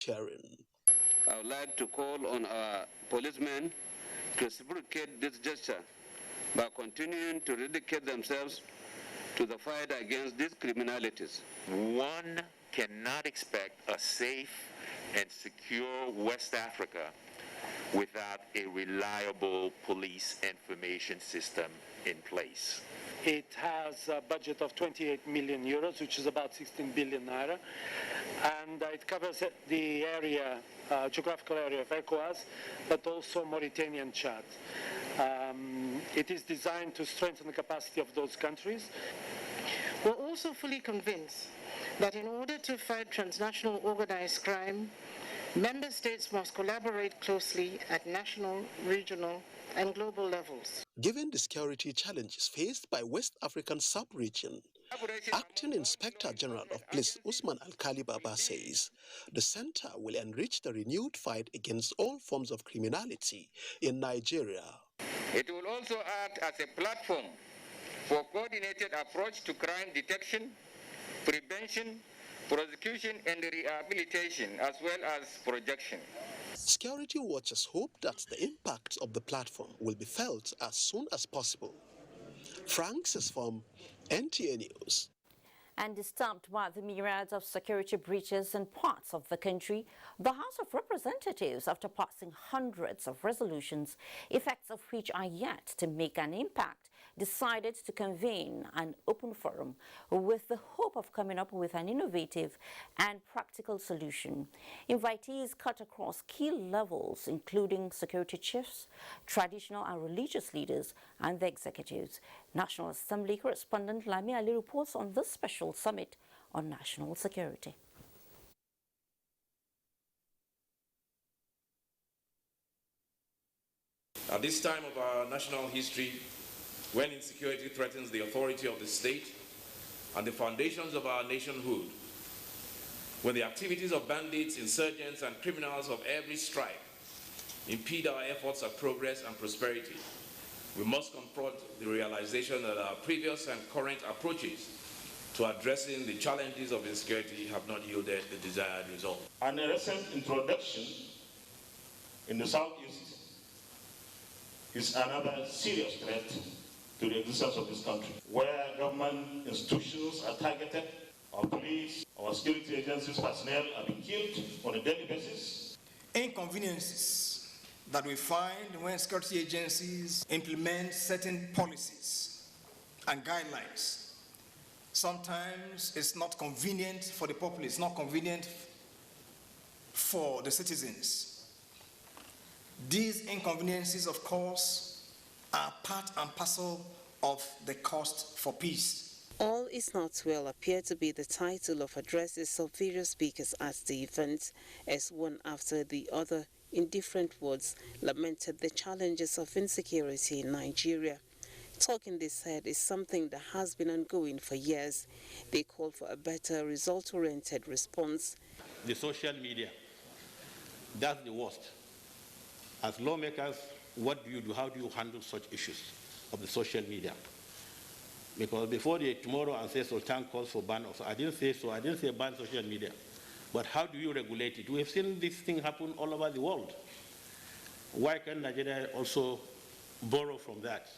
steering. I would like to call on our policemen to reciprocate this gesture by continuing to dedicate themselves to the fight against these criminalities. One cannot expect a safe and secure West Africa without a reliable police information system in place. It has a budget of 28 million euros, which is about 16 billion naira, and it covers the area, geographical area of ECOWAS, but also Mauritania and Chad. It is designed to strengthen the capacity of those countries. We're also fully convinced that in order to fight transnational organized crime, member states must collaborate closely at national, regional, and global levels. Given the security challenges faced by West African sub-region, Acting Inspector General of Police Usman Alkali Baba says the center will enrich the renewed fight against all forms of criminality in Nigeria. It will also act as a platform for coordinated approach to crime detection, prevention, prosecution and rehabilitation, as well as projection. Security watchers hope that the impact of the platform will be felt as soon as possible. Franks is from NTA News. And disturbed by the myriad of security breaches in parts of the country, the House of Representatives, after passing hundreds of resolutions, effects of which are yet to make an impact, decided to convene an open forum with the hope of coming up with an innovative and practical solution. Invitees cut across key levels, including security chiefs, traditional and religious leaders, and the executives. National Assembly correspondent Lami Ali reports on this special summit on national security. At this time of our national history, when insecurity threatens the authority of the state and the foundations of our nationhood, when the activities of bandits, insurgents, and criminals of every stripe impede our efforts at progress and prosperity, we must confront the realization that our previous and current approaches to addressing the challenges of insecurity have not yielded the desired result. And a recent introduction in the southeast is another serious threat to the existence of this country, where government institutions are targeted, our police, our security agencies personnel are being killed on a daily basis. Inconveniences that we find when security agencies implement certain policies and guidelines. Sometimes it's not convenient for the populace, it's not convenient for the citizens. These inconveniences, of course, are part and parcel of the cost for peace. All is not well appeared to be the title of addresses of various speakers at the event, as one after the other, in different words, lamented the challenges of insecurity in Nigeria. Talking, they said, is something that has been ongoing for years. They called for a better result-oriented response. The social media, that's the worst. As lawmakers, what do you do? How do you handle such issues of the social media? Because before tomorrow I say Sultan calls for ban, I didn't say so, I didn't say ban social media. But how do you regulate it? We have seen this thing happen all over the world. Why can't Nigeria also borrow from that?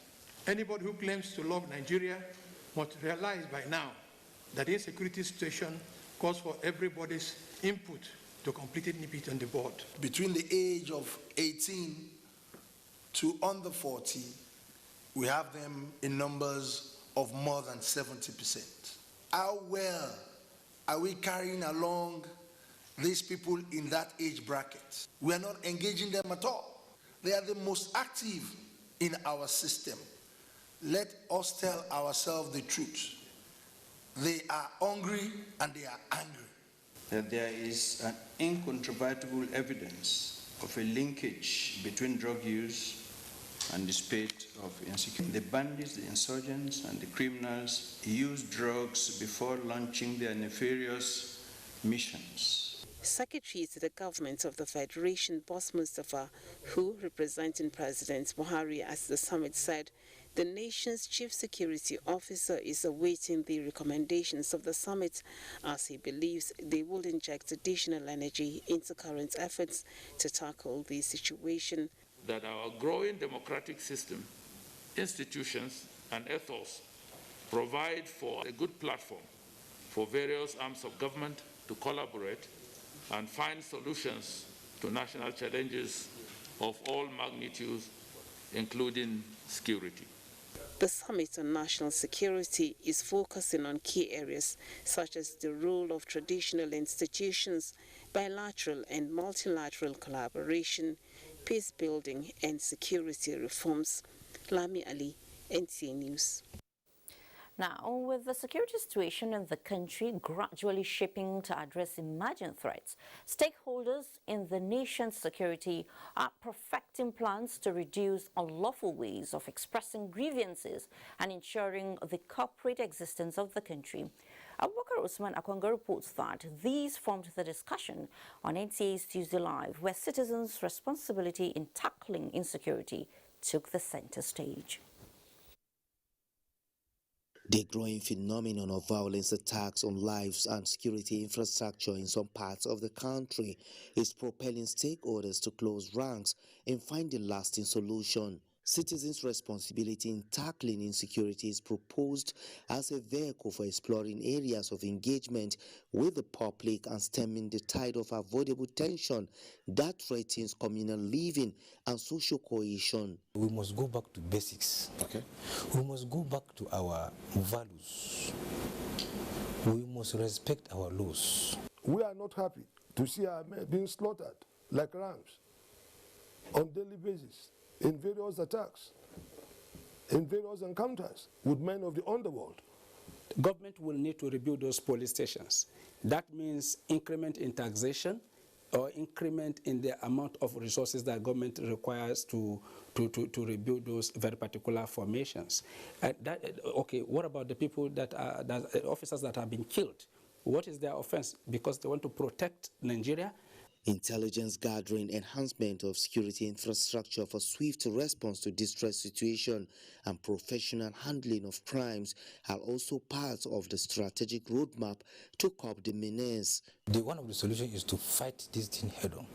Anybody who claims to love Nigeria must realize by now that the insecurity situation calls for everybody's input to completely nip it on the board. Between the age of 18 to under 40, we have them in numbers of more than 70%. How well are we carrying along these people in that age bracket? We are not engaging them at all. They are the most active in our system. Let us tell ourselves the truth. They are hungry and they are angry. That there is an incontrovertible evidence of a linkage between drug use and the spate of insecurity. The bandits, the insurgents, and the criminals use drugs before launching their nefarious missions. Secretary to the government of the Federation, Boss Mustafa, who, representing President Buhari at the summit, said The nation's chief security officer is awaiting the recommendations of the summit, as he believes they will inject additional energy into current efforts to tackle the situation. That our growing democratic system, institutions, and ethos provide for a good platform for various arms of government to collaborate and find solutions to national challenges of all magnitudes, including security. The Summit on National Security is focusing on key areas such as the role of traditional institutions, bilateral and multilateral collaboration, peace building and security reforms. Lami Ali, NTA News. Now, with the security situation in the country gradually shaping to address emerging threats, stakeholders in the nation's security are perfecting plans to reduce unlawful ways of expressing grievances and ensuring the corporate existence of the country. Abubakar Usman Akwanga reports that these formed the discussion on NTA's Tuesday Live, where citizens' responsibility in tackling insecurity took the center stage. The growing phenomenon of violence attacks on lives and security infrastructure in some parts of the country is propelling stakeholders to close ranks in finding lasting solutions. Citizens' responsibility in tackling insecurity is proposed as a vehicle for exploring areas of engagement with the public and stemming the tide of avoidable tension that threatens communal living and social cohesion. We must go back to basics. Okay. We must go back to our values. We must respect our laws. We are not happy to see our men being slaughtered like rams on daily basis, in various attacks, in various encounters with men of the underworld. The government will need to rebuild those police stations. That means increment in taxation or increment in the amount of resources that government requires to rebuild those very particular formations. Okay, what about the people officers that have been killed? What is their offense? Because they want to protect Nigeria? Intelligence gathering, enhancement of security infrastructure for swift response to distress situation, and professional handling of crimes are also part of the strategic roadmap to curb the menace. One of the solutions is to fight this thing head-on,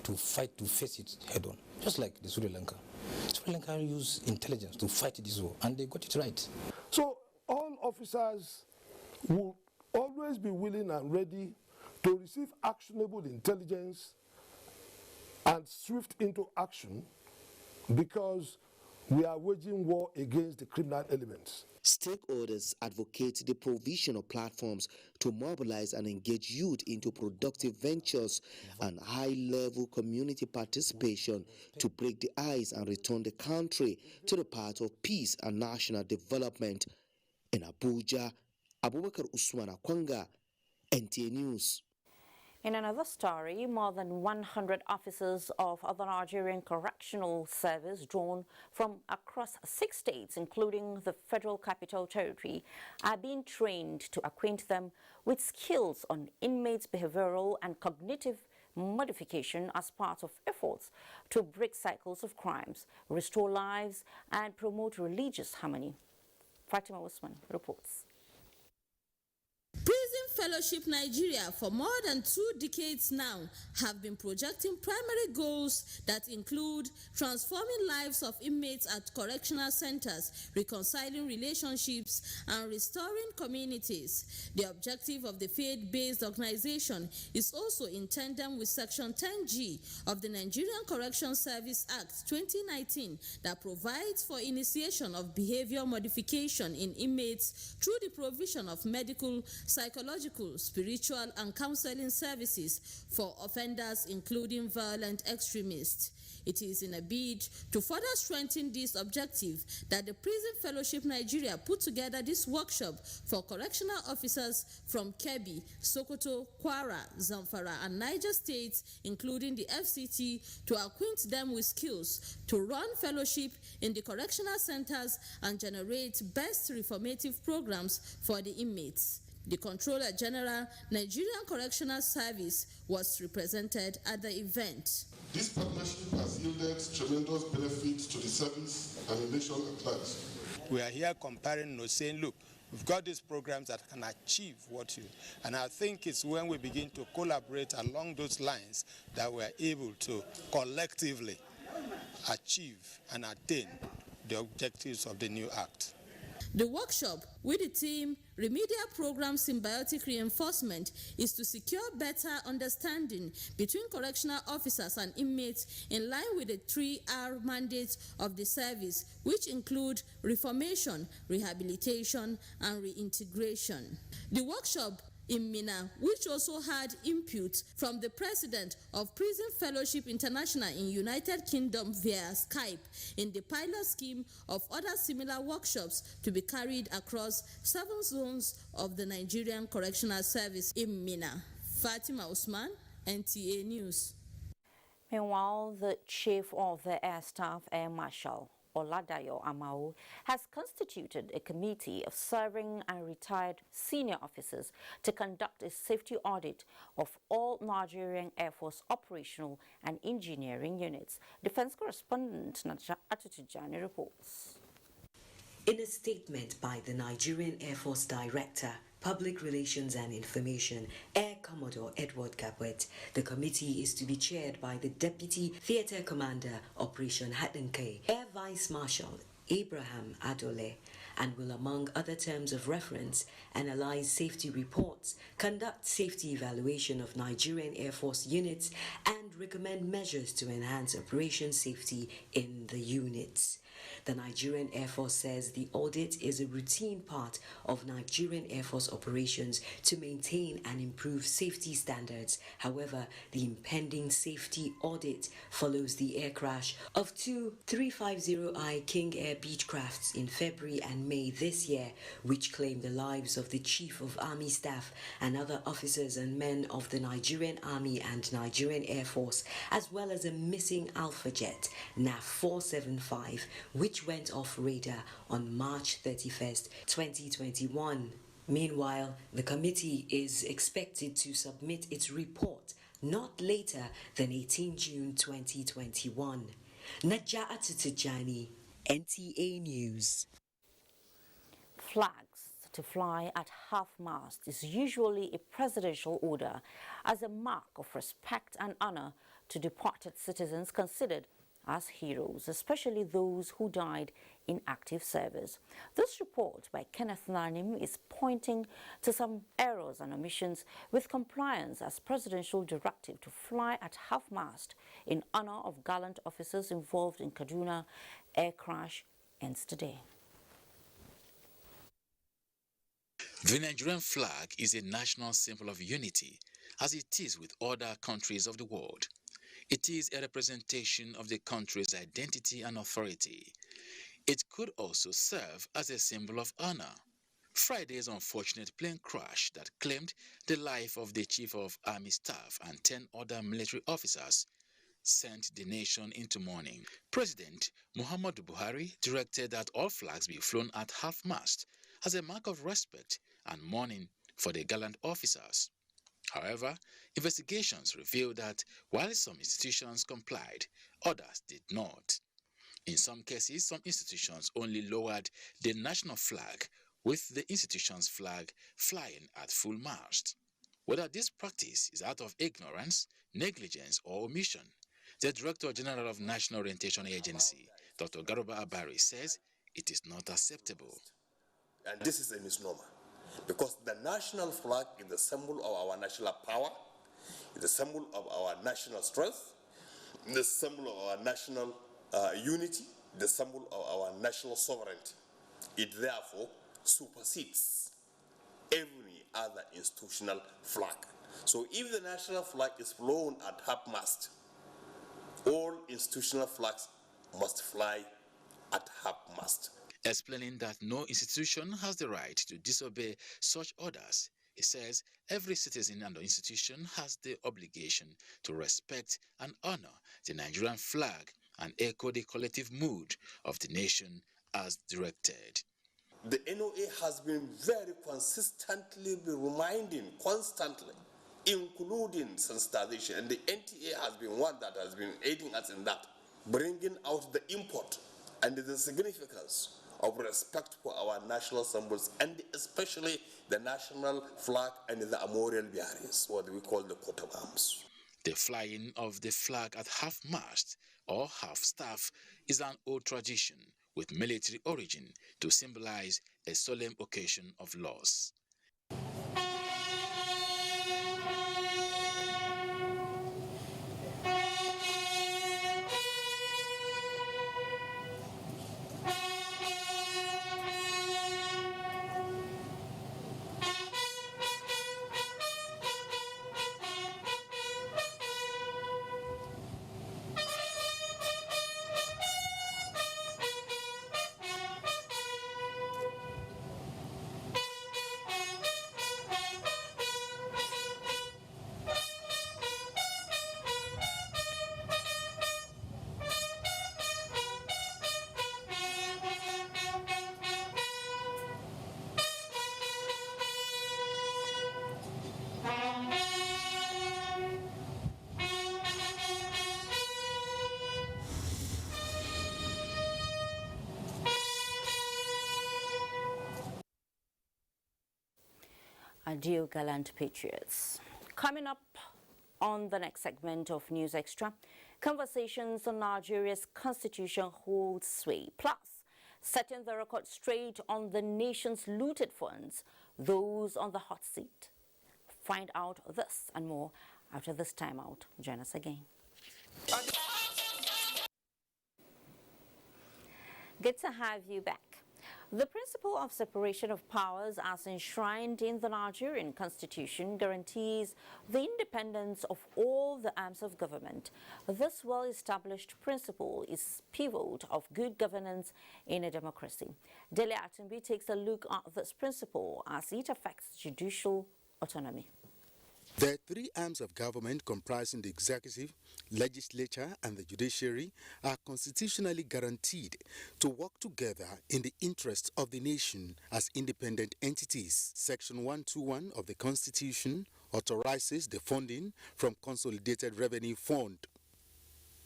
to face it head-on, just like the Sri Lanka. Sri Lanka used intelligence to fight this war, and they got it right. So all officers will always be willing and ready to receive actionable intelligence and swift into action, because we are waging war against the criminal elements. Stakeholders advocate the provision of platforms to mobilize and engage youth into productive ventures and high-level community participation to break the ice and return the country to the path of peace and national development. In Abuja, Abubakar Usman Akwanga, NTA News. In another story, more than 100 officers of the Nigerian Correctional Service drawn from across 6 states, including the Federal Capital Territory, are being trained to acquaint them with skills on inmates' behavioral and cognitive modification as part of efforts to break cycles of crimes, restore lives, and promote religious harmony. Fatima Usman reports. Prison Fellowship Nigeria for more than 2 decades now have been projecting primary goals that include transforming lives of inmates at correctional centers, reconciling relationships, and restoring communities. The objective of the faith-based organization is also in tandem with Section 10G of the Nigerian Correctional Service Act 2019 that provides for initiation of behavior modification in inmates through the provision of medical, psychological, spiritual, and counseling services for offenders, including violent extremists. It is in a bid to further strengthen this objective that the Prison Fellowship Nigeria put together this workshop for correctional officers from Kebbi, Sokoto, Kwara, Zamfara, and Niger states, including the FCT, to acquaint them with skills to run fellowship in the correctional centers and generate best reformative programs for the inmates. The Controller General, Nigerian Correctional Service, was represented at the event. This partnership has yielded yielded tremendous benefits to the service and the nation at large. We are here comparing and saying, look, we've got these programs that can achieve what you, and I think it's when we begin to collaborate along those lines that we're able to collectively achieve and attain the objectives of the new act. The workshop with the theme Remedial Program Symbiotic Reinforcement is to secure better understanding between correctional officers and inmates in line with the 3R mandates of the service, which include reformation, rehabilitation, and reintegration. The workshop in Minna, which also had input from the president of Prison Fellowship International in United Kingdom via Skype, in the pilot scheme of other similar workshops to be carried across 7 zones of the Nigerian Correctional Service in Minna. Fatima Usman, NTA News. Meanwhile, the Chief of the Air Staff, Air Marshal Oladayo Amao, has constituted a committee of serving and retired senior officers to conduct a safety audit of all Nigerian Air Force operational and engineering units. Defense correspondent Naja Atutujani reports. In a statement by the Nigerian Air Force Director, Public Relations and Information, Air Commodore Edward Gabwet, the committee is to be chaired by the Deputy Theatre Commander, Operation Hattenke, Air Vice Marshal Abraham Adole, and will, among other terms of reference, analyze safety reports, conduct safety evaluation of Nigerian Air Force units, and recommend measures to enhance operation safety in the units. The Nigerian Air Force says the audit is a routine part of Nigerian Air Force operations to maintain and improve safety standards. However, the impending safety audit follows the air crash of 2 350I King Air Beechcrafts in February and May this year, which claimed the lives of the Chief of Army Staff and other officers and men of the Nigerian Army and Nigerian Air Force, as well as a missing Alpha jet, NAF 475, which went off radar on March 31st, 2021. Meanwhile, the committee is expected to submit its report not later than 18 June 2021. Najat Tijani, NTA News. Flags to fly at half-mast is usually a presidential order as a mark of respect and honor to departed citizens considered as heroes, especially those who died in active service. This report by Kenneth Nanim is pointing to some errors and omissions with compliance as presidential directive to fly at half-mast in honor of gallant officers involved in Kaduna air crash ends today. The Nigerian flag is a national symbol of unity, as it is with other countries of the world. It is a representation of the country's identity and authority. It could also serve as a symbol of honor. Friday's unfortunate plane crash that claimed the life of the Chief of Army Staff and 10 other military officers sent the nation into mourning. President Muhammadu Buhari directed that all flags be flown at half-mast as a mark of respect and mourning for the gallant officers. However, investigations revealed that while some institutions complied, others did not. In some cases, some institutions only lowered the national flag, with the institution's flag flying at full mast. Whether this practice is out of ignorance, negligence, or omission, the Director General of National Orientation Agency, Dr. Garuba Abari, says it is not acceptable. And this is a misnomer, because the national flag is the symbol of our national power, it's the symbol of our national strength, the symbol of our national unity, the symbol of our national sovereignty. It therefore supersedes every other institutional flag. So if the national flag is flown at half-mast, all institutional flags must fly at half-mast. Explaining that no institution has the right to disobey such orders, he says every citizen and institution has the obligation to respect and honor the Nigerian flag and echo the collective mood of the nation as directed. The NOA has been very consistently reminding constantly, including sensitization, and the NTA has been one that has been aiding us in that, bringing out the import and the significance of respect for our national symbols, and especially the national flag and the armorial bearings, what we call the coat of arms. The flying of the flag at half-mast or half-staff is an old tradition with military origin to symbolize a solemn occasion of loss. Adieu, gallant patriots. Coming up on the next segment of News Extra, conversations on Nigeria's constitution hold sway, plus setting the record straight on the nation's looted funds, those on the hot seat. Find out this and more after this timeout. Join us again. Good to have you back. The principle of separation of powers as enshrined in the Nigerian constitution guarantees the independence of all the arms of government. This well-established principle is pivot of good governance in a democracy. Dele Atumbi takes a look at this principle as it affects judicial autonomy. There are three arms of government comprising the executive, legislature, and the judiciary are constitutionally guaranteed to work together in the interest of the nation as independent entities. Section 121 of the Constitution authorizes the funding from Consolidated Revenue Fund.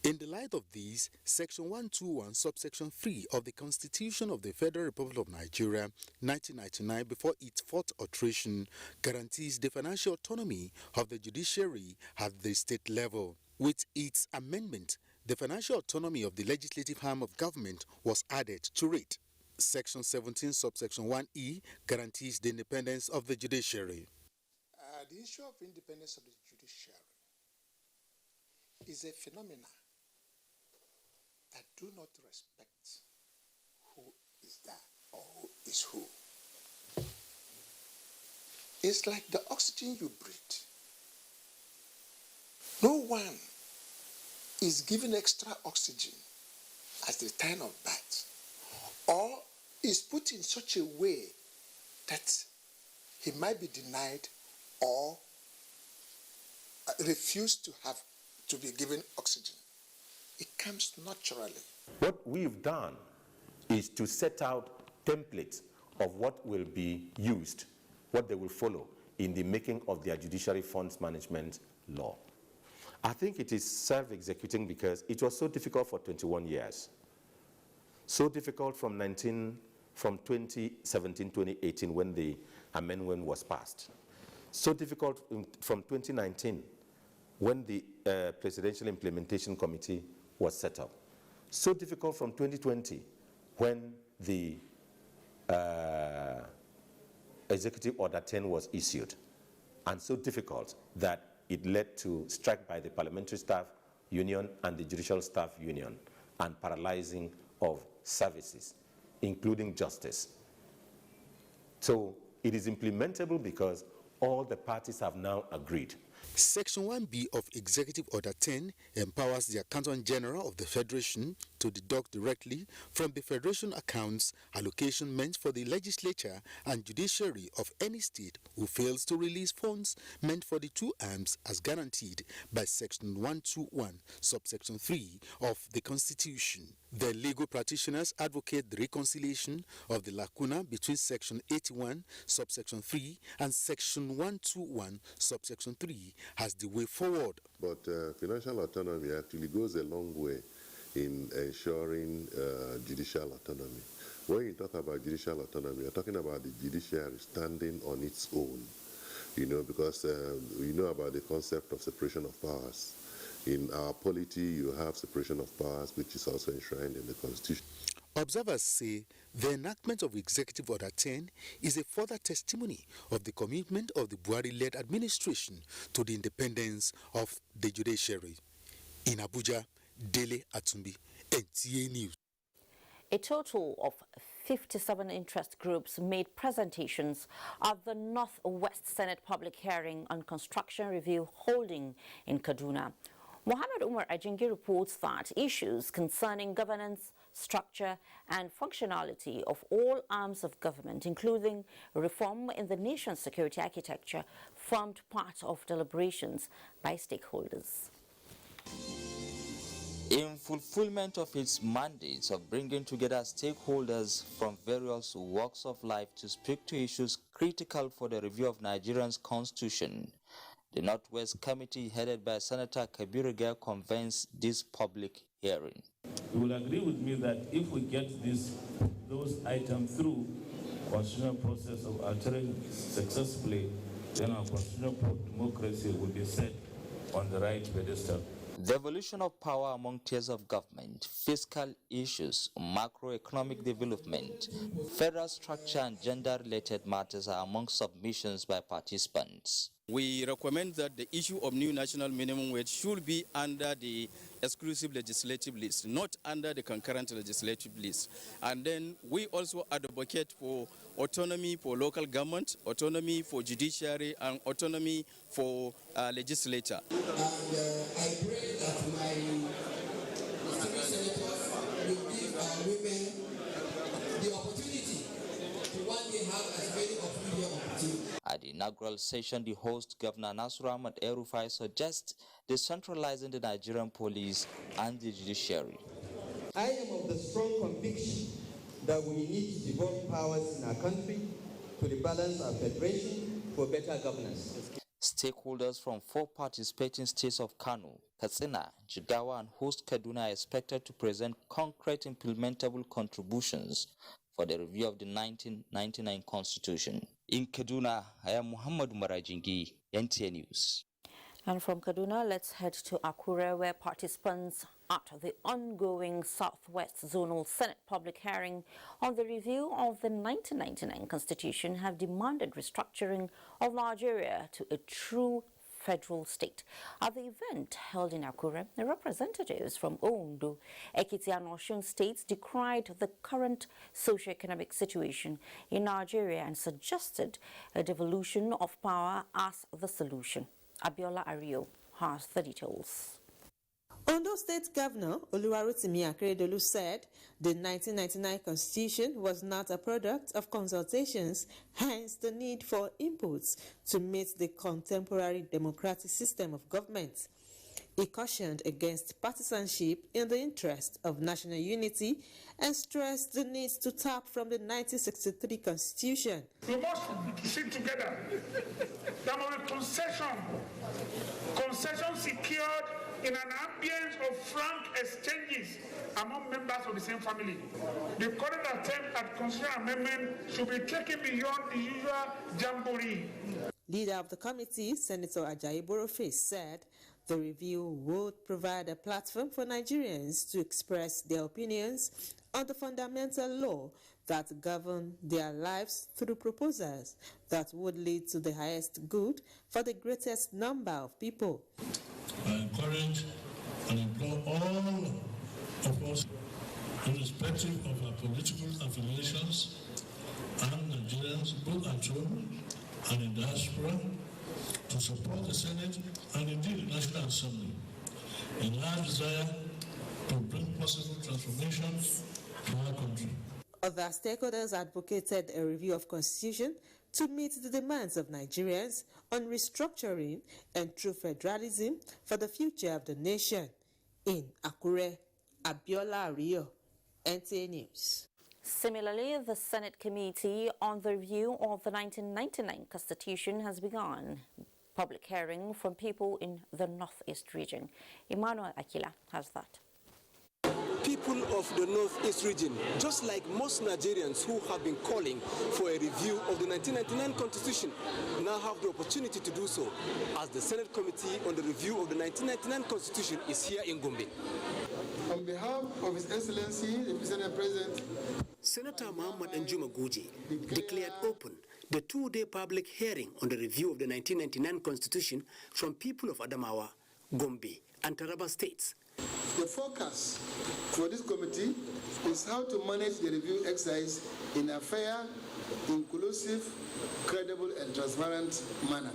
In the light of these, Section 121, subsection 3 of the Constitution of the Federal Republic of Nigeria, 1999, before its fourth alteration, guarantees the financial autonomy of the judiciary at the state level. With its amendment, the financial autonomy of the legislative arm of government was added to it. Section 17, subsection 1E, guarantees the independence of the judiciary. The issue of independence of the judiciary is a phenomenon that do not respect who is that or who is who. It's like the oxygen you breathe. No one is given extra oxygen at the time of birth, or is put in such a way that he might be denied or refused to be given oxygen. It comes naturally. What we've done is to set out templates of what will be used, what they will follow in the making of their judiciary funds management law. I think it is self-executing because it was so difficult for 21 years. So difficult from 2017, 2018 when the amendment was passed. So difficult from 2019 when the Presidential Implementation Committee was set up. So difficult from 2020 when the Executive Order 10 was issued. And so difficult that it led to strike by the Parliamentary Staff Union and the Judicial Staff Union and paralyzing of services, including justice. So it is implementable because all the parties have now agreed. Section 1B of Executive Order 10 empowers the Accountant General of the Federation to deduct directly from the Federation accounts allocation meant for the legislature and judiciary of any state who fails to release funds meant for the two arms as guaranteed by Section 121, subsection 3 of the Constitution. The legal practitioners advocate the reconciliation of the lacuna between Section 81, subsection 3 and Section 121, subsection 3 as the way forward. But financial autonomy actually goes a long way in ensuring judicial autonomy. When you talk about judicial autonomy, you're talking about the judiciary standing on its own, because you know about the concept of separation of powers. In our polity, you have separation of powers, which is also enshrined in the Constitution. Observers say the enactment of Executive Order 10 is a further testimony of the commitment of the Buhari-led administration to the independence of the judiciary. In Abuja, Dele Atumbi, NTA News. A total of 57 interest groups made presentations at the Northwest Senate public hearing on construction review holding in Kaduna. Mohammed Umar Ajingi reports that issues concerning governance, structure and functionality of all arms of government, including reform in the nation's security architecture, formed part of deliberations by stakeholders. In fulfillment of its mandates of bringing together stakeholders from various walks of life to speak to issues critical for the review of Nigeria's constitution, the Northwest Committee headed by Senator Kabiru Gaya convenes this public hearing. You will agree with me that if we get those items through constitutional process of altering successfully, then our constitutional democracy will be set on the right pedestal. The evolution of power among tiers of government, fiscal issues, macroeconomic development, federal structure and gender-related matters are among submissions by participants. We recommend that the issue of new national minimum wage should be under the exclusive legislative list, not under the concurrent legislative list. And then we also advocate for autonomy for local government, autonomy for judiciary, and autonomy for legislature. And I pray that my senators will give our women the opportunity to one day have as many of you opportunity. At the inaugural session, the host, Governor Nasir Ahmad El-Rufai, suggests decentralizing the Nigerian police and the judiciary. I am of the strong conviction that we need to devolve powers in our country to rebalance our federation for better governance. Stakeholders from 4 participating states of Kano, Katsina, Jigawa, and host Kaduna are expected to present concrete implementable contributions for the review of the 1999 Constitution. In Kaduna, I am Muhammad Marajingi, NTA News. And from Kaduna, let's head to Akure, where participants at the ongoing Southwest Zonal Senate public hearing on the review of the 1999 Constitution have demanded restructuring of Nigeria to a true federal state. At the event held in Akure, the representatives from Ondo, Ekiti and Osun states decried the current socio-economic situation in Nigeria and suggested a devolution of power as the solution. Abiola Ario has the details. Ondo State Governor Oluwarotimi Akeredolu said the 1999 Constitution was not a product of consultations, hence the need for inputs to meet the contemporary democratic system of government. He cautioned against partisanship in the interest of national unity and stressed the need to tap from the 1963 Constitution. We must sit together. There must be concession secured in an ambience of frank exchanges among members of the same family. The current attempt at constitutional amendment should be taken beyond the usual jamboree. Leader of the committee, Senator Ajayi Borofe, said the review would provide a platform for Nigerians to express their opinions on the fundamental law that govern their lives through proposals that would lead to the highest good for the greatest number of people. I encourage and implore all of us, irrespective of our political affiliations, and Nigerians, both at home and in diaspora, to support the Senate and indeed the National Assembly in our desire to bring possible transformations to our country. Other stakeholders advocated a review of Constitution to meet the demands of Nigerians on restructuring and true federalism for the future of the nation. In Akure, Abiola Rio, NTA News. Similarly, the Senate Committee on the Review of the 1999 Constitution has begun public hearing from people in the Northeast region. Emmanuel Akila has that. people of the Northeast region, just like most Nigerians who have been calling for a review of the 1999 Constitution, now have the opportunity to do so, as the Senate Committee on the Review of the 1999 Constitution is here in Gombe. On behalf of His Excellency, the Senate President, Senator Muhammad Anjuma Guji declared open the two-day public hearing on the review of the 1999 Constitution from people of Adamawa, Gombe, and Taraba states. The focus for this committee is how to manage the review exercise in a fair, inclusive, credible, and transparent manner.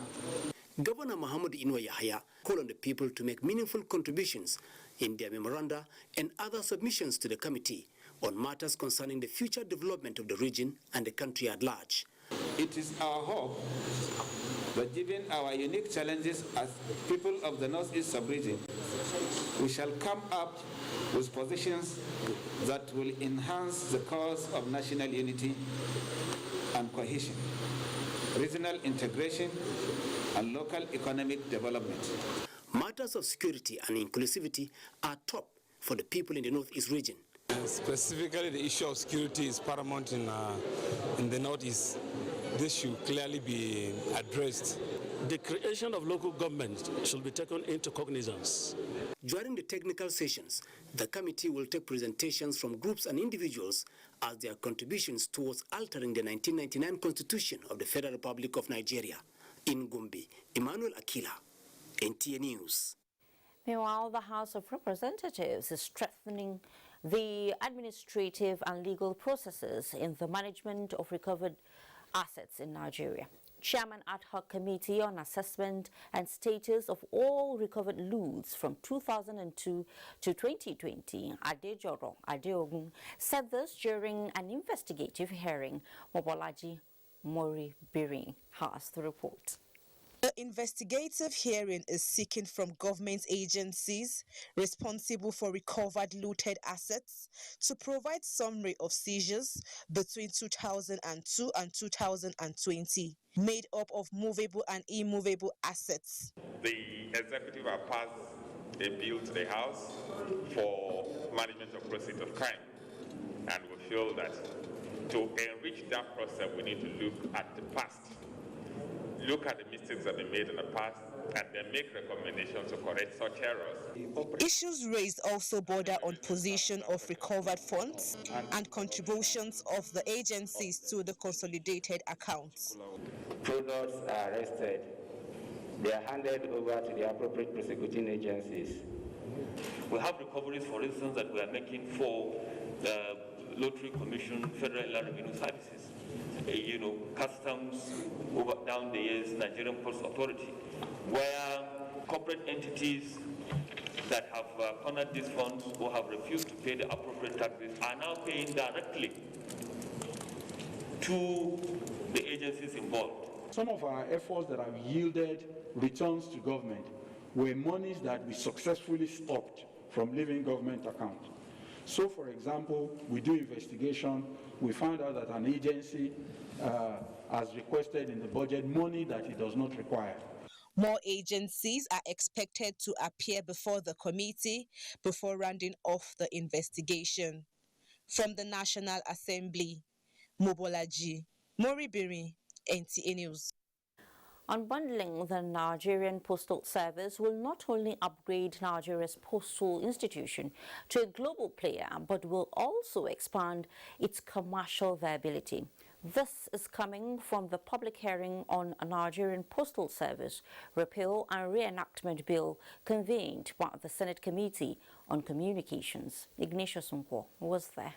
Governor Muhammad Inwa Yahya called on the people to make meaningful contributions in their memoranda and other submissions to the committee on matters concerning the future development of the region and the country at large. It is our hope that given our unique challenges as people of the Northeast sub-region, we shall come up with positions that will enhance the cause of national unity and cohesion, regional integration, and local economic development. Matters of security and inclusivity are top for the people in the Northeast region. Specifically, the issue of security is paramount in the Northeast. This should clearly be addressed. The creation of local government should be taken into cognizance. During the technical sessions, the committee will take presentations from groups and individuals as their contributions towards altering the 1999 Constitution of the Federal Republic of Nigeria. In Gombe, Emmanuel Akila, NTA News. Meanwhile, the House of Representatives is strengthening the administrative and legal processes in the management of recovered assets in Nigeria. Chairman Ad Hoc Committee on Assessment and Status of All Recovered Loots from 2002 to 2020, Adejoro Adeogun, said this during an investigative hearing. Mobolaji Mori Birin has the report. The investigative hearing is seeking from government agencies responsible for recovered looted assets to provide summary of seizures between 2002 and 2020, made up of movable and immovable assets. The executive has passed a bill to the House for management of proceeds of crime, and we feel that to enrich that process, we need to look at the past. Look at the mistakes that have been made in the past and then make recommendations to correct such errors. Issues raised also border on position of recovered funds and contributions of the agencies to the consolidated accounts. Products are arrested. They are handed over to the appropriate prosecuting agencies. We have recoveries, for instance, that we are making for the Lottery Commission, Federal Inland Revenue Services. Customs down the years, Nigerian Post Authority, where corporate entities that have cornered these funds or have refused to pay the appropriate taxes are now paying directly to the agencies involved. Some of our efforts that have yielded returns to government were monies that we successfully stopped from leaving government accounts. So, for example, we do investigation, we found out that an agency has requested in the budget money that it does not require. More agencies are expected to appear before the committee before rounding off the investigation. From the National Assembly, Mobolaji Moribiri, NTA News. Unbundling the Nigerian Postal Service will not only upgrade Nigeria's postal institution to a global player, but will also expand its commercial viability. This is coming from the public hearing on a Nigerian Postal Service Repeal and Reenactment Bill convened by the Senate Committee on Communications. Ignatius Nkwo was there.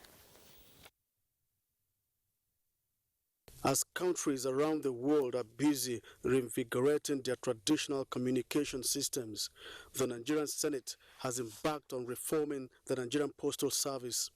As countries around the world are busy reinvigorating their traditional communication systems, the Nigerian Senate has embarked on reforming the Nigerian Postal Service.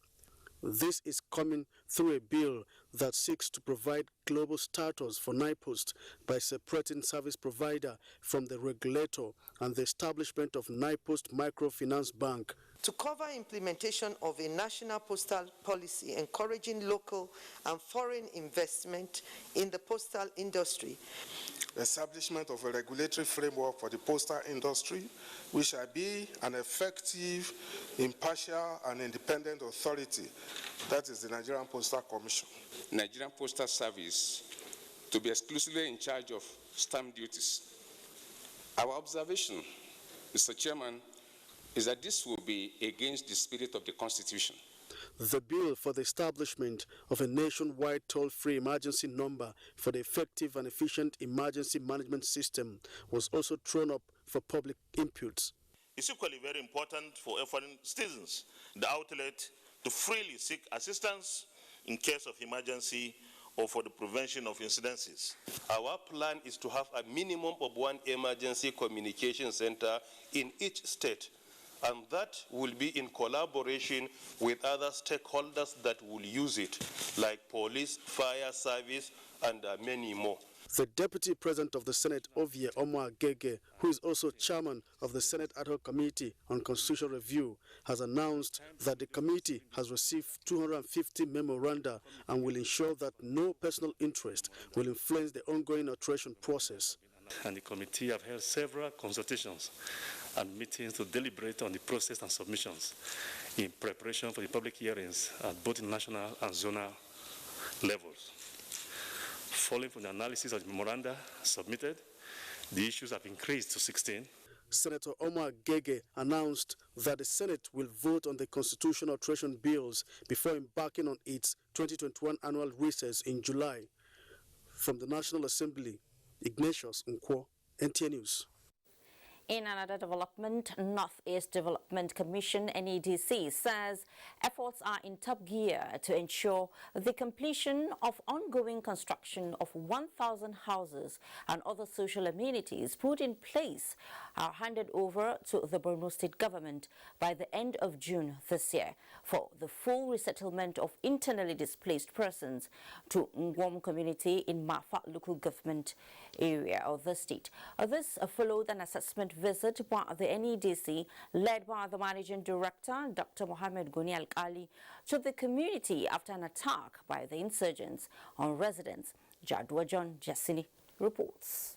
This is coming through a bill that seeks to provide global status for NIPOST by separating service provider from the regulator and the establishment of NIPOST Microfinance Bank. to cover implementation of a national postal policy encouraging local and foreign investment in the postal industry. Establishment of a regulatory framework for the postal industry, which shall be an effective, impartial, and independent authority. That is the Nigerian Postal Commission. Nigerian Postal Service to be exclusively in charge of stamp duties. Our observation, Mr. Chairman, is that this will be against the spirit of the Constitution. The bill for the establishment of a nationwide toll-free emergency number for the effective and efficient emergency management system was also thrown up for public input. It's equally very important for foreign citizens the outlet to freely seek assistance in case of emergency or for the prevention of incidences. Our plan is to have a minimum of one emergency communication center in each state, and that will be in collaboration with other stakeholders that will use it, like police, fire service, and many more. The Deputy President of the Senate, Ovie Omo-Agege, who is also chairman of the Senate Ad Hoc Committee on Constitutional Review, has announced that the committee has received 250 memoranda and will ensure that no personal interest will influence the ongoing alteration process. And the committee have held several consultations and meetings to deliberate on the process and submissions in preparation for the public hearings at both national and zonal levels. Following from the analysis of the memoranda submitted, the issues have increased to 16. Senator Omo-Agege announced that the Senate will vote on the constitutional alteration bills before embarking on its 2021 annual recess in July. From the National Assembly, Ignatius Nkwo, NTA News. In another development, Northeast Development Commission, NEDC, says efforts are in top gear to ensure the completion of ongoing construction of 1,000 houses and other social amenities put in place are handed over to the Borno State government by the end of June this year for the full resettlement of internally displaced persons to Ngwom community in Mafa local government area of the state. This followed an assessment visit by the NEDC led by the Managing Director, Dr. Mohammed Goni Al-Kali, to the community after an attack by the insurgents on residents. Jadwa John Jessini reports.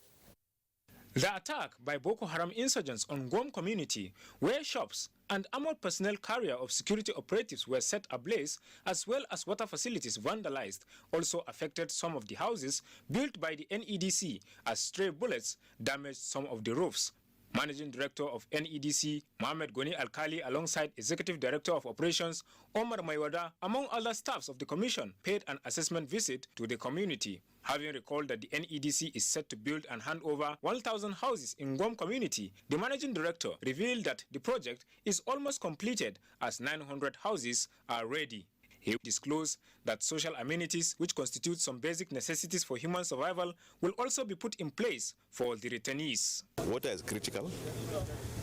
The attack by Boko Haram insurgents on Ngwom community, where shops and armored personnel carrier of security operatives were set ablaze, as well as water facilities vandalized, also affected some of the houses built by the NEDC as stray bullets damaged some of the roofs. Managing Director of NEDC, Mohammed Goni Al-Kali, alongside Executive Director of Operations, Omar Maiwada, among other staffs of the Commission, paid an assessment visit to the community. Having recalled that the NEDC is set to build and hand over 1,000 houses in Ngwom community, the Managing Director revealed that the project is almost completed as 900 houses are ready. He disclosed that social amenities, which constitute some basic necessities for human survival, will also be put in place for the returnees. Water is critical.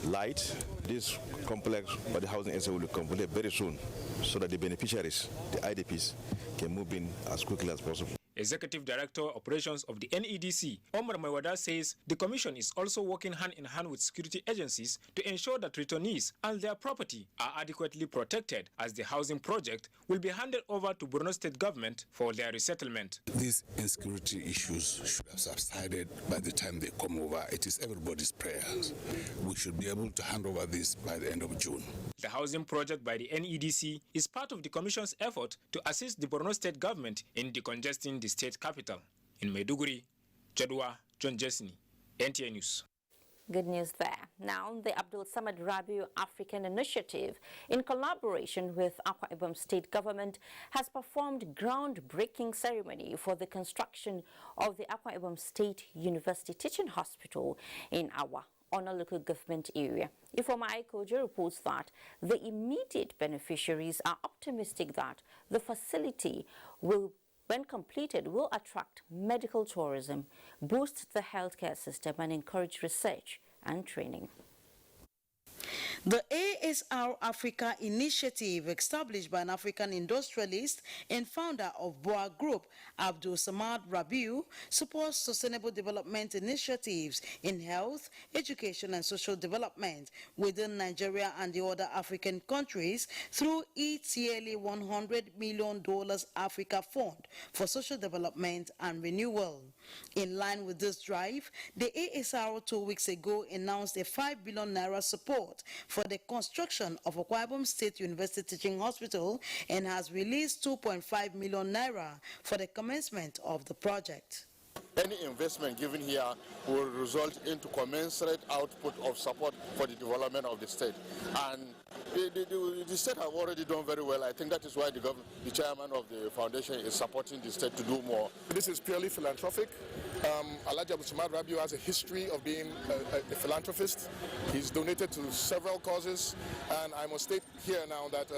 Light, this complex for the housing area will be completed very soon so that the beneficiaries, the IDPs, can move in as quickly as possible. Executive Director Operations of the NEDC, Omar Maiwada, says the Commission is also working hand in hand with security agencies to ensure that returnees and their property are adequately protected, as the housing project will be handed over to Borno State government for their resettlement. These insecurity issues should have subsided by the time they come over. It is everybody's prayers. We should be able to hand over this by the end of June. The housing project by the NEDC is part of the Commission's effort to assist the Borno State government in decongesting the state capital. In Maiduguri, Jadwa John Jessini, NTA News. Good news there. Now, the Abdul Samad Rabiu African Initiative, in collaboration with Akwa Ibom State Government, has performed groundbreaking ceremony for the construction of the Akwa Ibom State University Teaching Hospital in Awa, on a local government area. Ifoma Aikojo reports that the immediate beneficiaries are optimistic that the facility will, when completed, will attract medical tourism, boost the healthcare system, and encourage research and training. The ASR Africa initiative, established by an African industrialist and founder of Boa Group, Abdul Samad Rabiu, supports sustainable development initiatives in health, education, and social development within Nigeria and the other African countries through its yearly $100 million Africa Fund for Social Development and Renewal. In line with this drive, the ASR 2 weeks ago announced a 5 billion naira support for the construction of Akwa Ibom State University Teaching Hospital and has released 2.5 million naira for the commencement of the project. Any investment given here will result into commensurate output of support for the development of the state. And the state have already done very well. I think that is why the chairman of the foundation is supporting the state to do more. This is purely philanthropic. Alhaji Abdul Samad Rabiu has a history of being a philanthropist. He's donated to several causes, and I must state here now that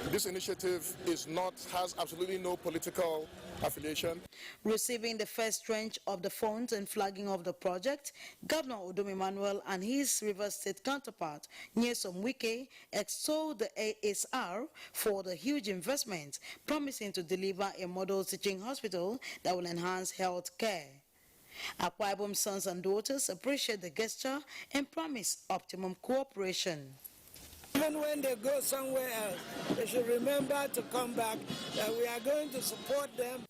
this initiative has absolutely no political affiliation. Receiving the first tranche of the funds and flagging of the project, Governor Udom Emmanuel and his Rivers State counterpart, Nyesom Wike, extolled the ASR for the huge investment, promising to deliver a model teaching hospital that will enhance health care. Akwa Ibom sons and daughters appreciate the gesture and promise optimum cooperation. Even when they go somewhere else, they should remember to come back, that we are going to support them.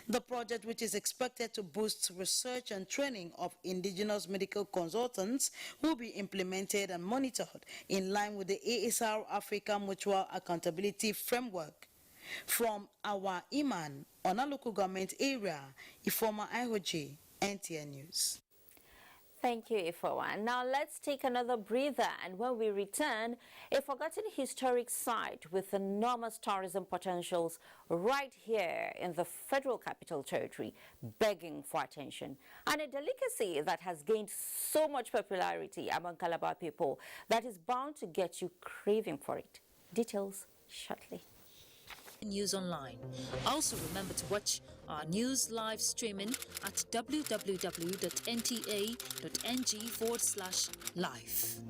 The project, which is expected to boost research and training of indigenous medical consultants, will be implemented and monitored in line with the ASR Africa Mutual Accountability Framework. From our Iman on a local government area, Ifoma Ihoji, NTN News. Thank you, Ifowa. Now let's take another breather, and when we return, a forgotten historic site with enormous tourism potentials right here in the Federal Capital Territory, begging for attention, and a delicacy that has gained so much popularity among Calabar people that is bound to get you craving for it. Details shortly. News online. Also remember to watch our news live streaming at www.nta.ng/live.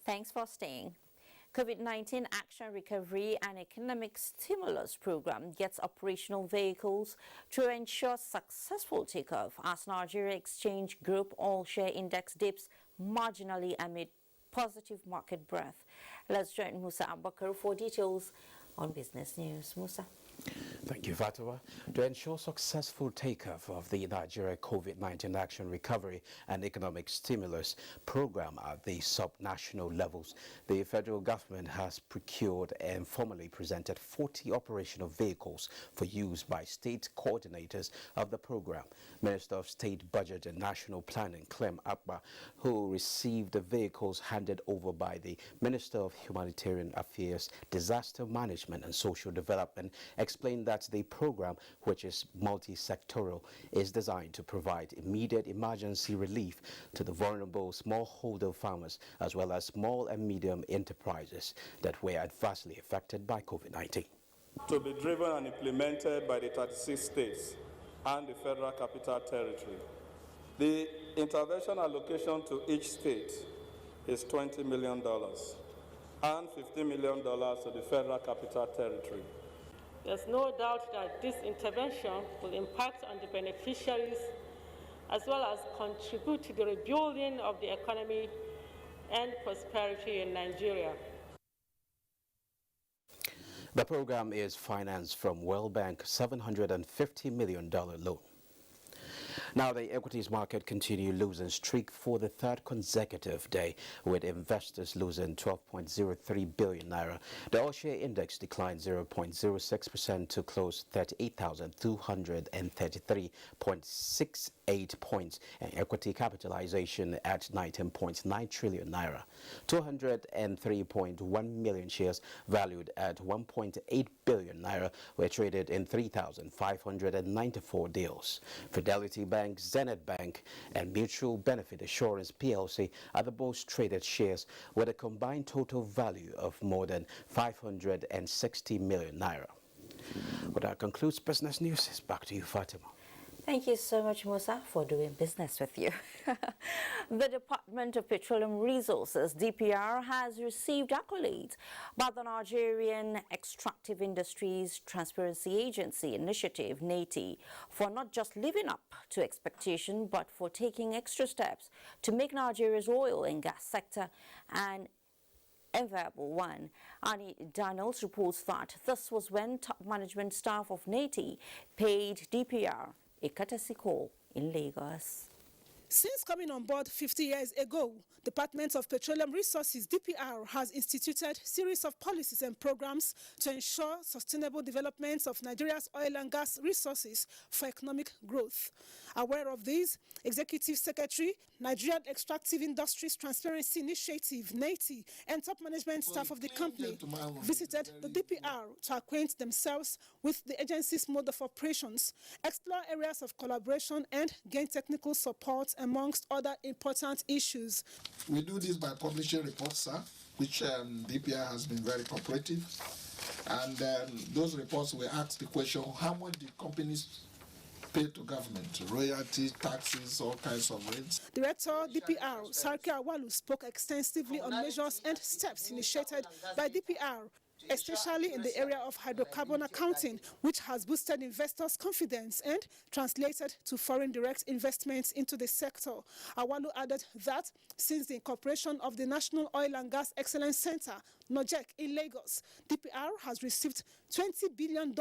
Thanks for staying. COVID-19 Action Recovery and Economic Stimulus Program gets operational vehicles to ensure successful takeoff as Nigeria Exchange Group All-Share Index dips marginally amid positive market breadth. Let's join Musa Abakar for details on business news. Musa. Thank you, Fatima. To ensure successful takeoff of the Nigeria COVID-19 Action Recovery and Economic Stimulus Program at the sub-national levels, the federal government has procured and formally presented 40 operational vehicles for use by state coordinators of the program. Minister of State Budget and National Planning, Clem Akpa, who received the vehicles handed over by the Minister of Humanitarian Affairs, Disaster Management and Social Development, explained that the program, which is multi-sectoral, is designed to provide immediate emergency relief to the vulnerable smallholder farmers as well as small and medium enterprises that were adversely affected by COVID-19. To be driven and implemented by the 36 states and the Federal Capital Territory. The intervention allocation to each state is $20 million and $15 million to the Federal Capital Territory. There's no doubt that this intervention will impact on the beneficiaries as well as contribute to the rebuilding of the economy and prosperity in Nigeria. The program is financed from World Bank $750 million loan. Now, the equities market continued losing streak for the third consecutive day, with investors losing 12.03 billion naira. The all-share index declined 0.06% to close 38,233.68 points, and equity capitalization at 19.9 trillion naira. 203.1 million shares valued at 1.8 billion naira were traded in 3,594 deals. Fidelity Bank, Zenith Bank, and Mutual Benefit Assurance PLC are the most traded shares, with a combined total value of more than 560 million naira. Well, that concludes business news. Back to you, Fatima. Thank you so much, Musa, for doing business with you. The Department of Petroleum Resources, DPR, has received accolades by the Nigerian Extractive Industries Transparency Agency Initiative, NATI, for not just living up to expectation, but for taking extra steps to make Nigeria's oil and gas sector an enviable one. Annie Daniels reports that this was when top management staff of NATI paid DPR a courtesy call in Lagos. Since coming on board 50 years ago, Department of Petroleum Resources, DPR, has instituted a series of policies and programs to ensure sustainable development of Nigeria's oil and gas resources for economic growth. Aware of this, Executive Secretary, Nigerian Extractive Industries Transparency Initiative, NATI, and top management staff of the company visited the DPR to acquaint themselves with the agency's mode of operations, explore areas of collaboration, and gain technical support, amongst other important issues. We do this by publishing reports, sir, which DPR has been very cooperative. And those reports will ask the question, how much do companies pay to government? Royalties, taxes, all kinds of rates. Director DPR, Sarki Awalu, spoke extensively on measures and steps initiated by DPR, especially in the area of hydrocarbon accounting, which has boosted investors' confidence and translated to foreign direct investments into the sector. Awalu added that since the incorporation of the National Oil and Gas Excellence Center, NOJEC, in Lagos, DPR has received $20 billion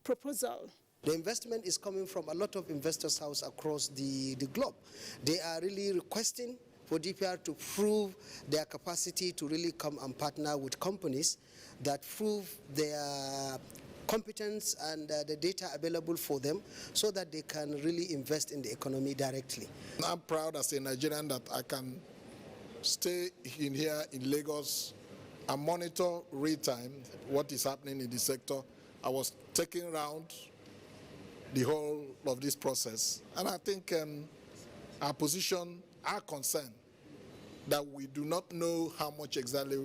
proposal. The investment is coming from a lot of investors' house across the globe. They are really requesting for DPR to prove their capacity to really come and partner with companies that prove their competence and the data available for them so that they can really invest in the economy directly. I'm proud as a Nigerian that I can stay in here in Lagos and monitor real time what is happening in the sector. I was taking around the whole of this process, and I think our position, our concern, that we do not know how much exactly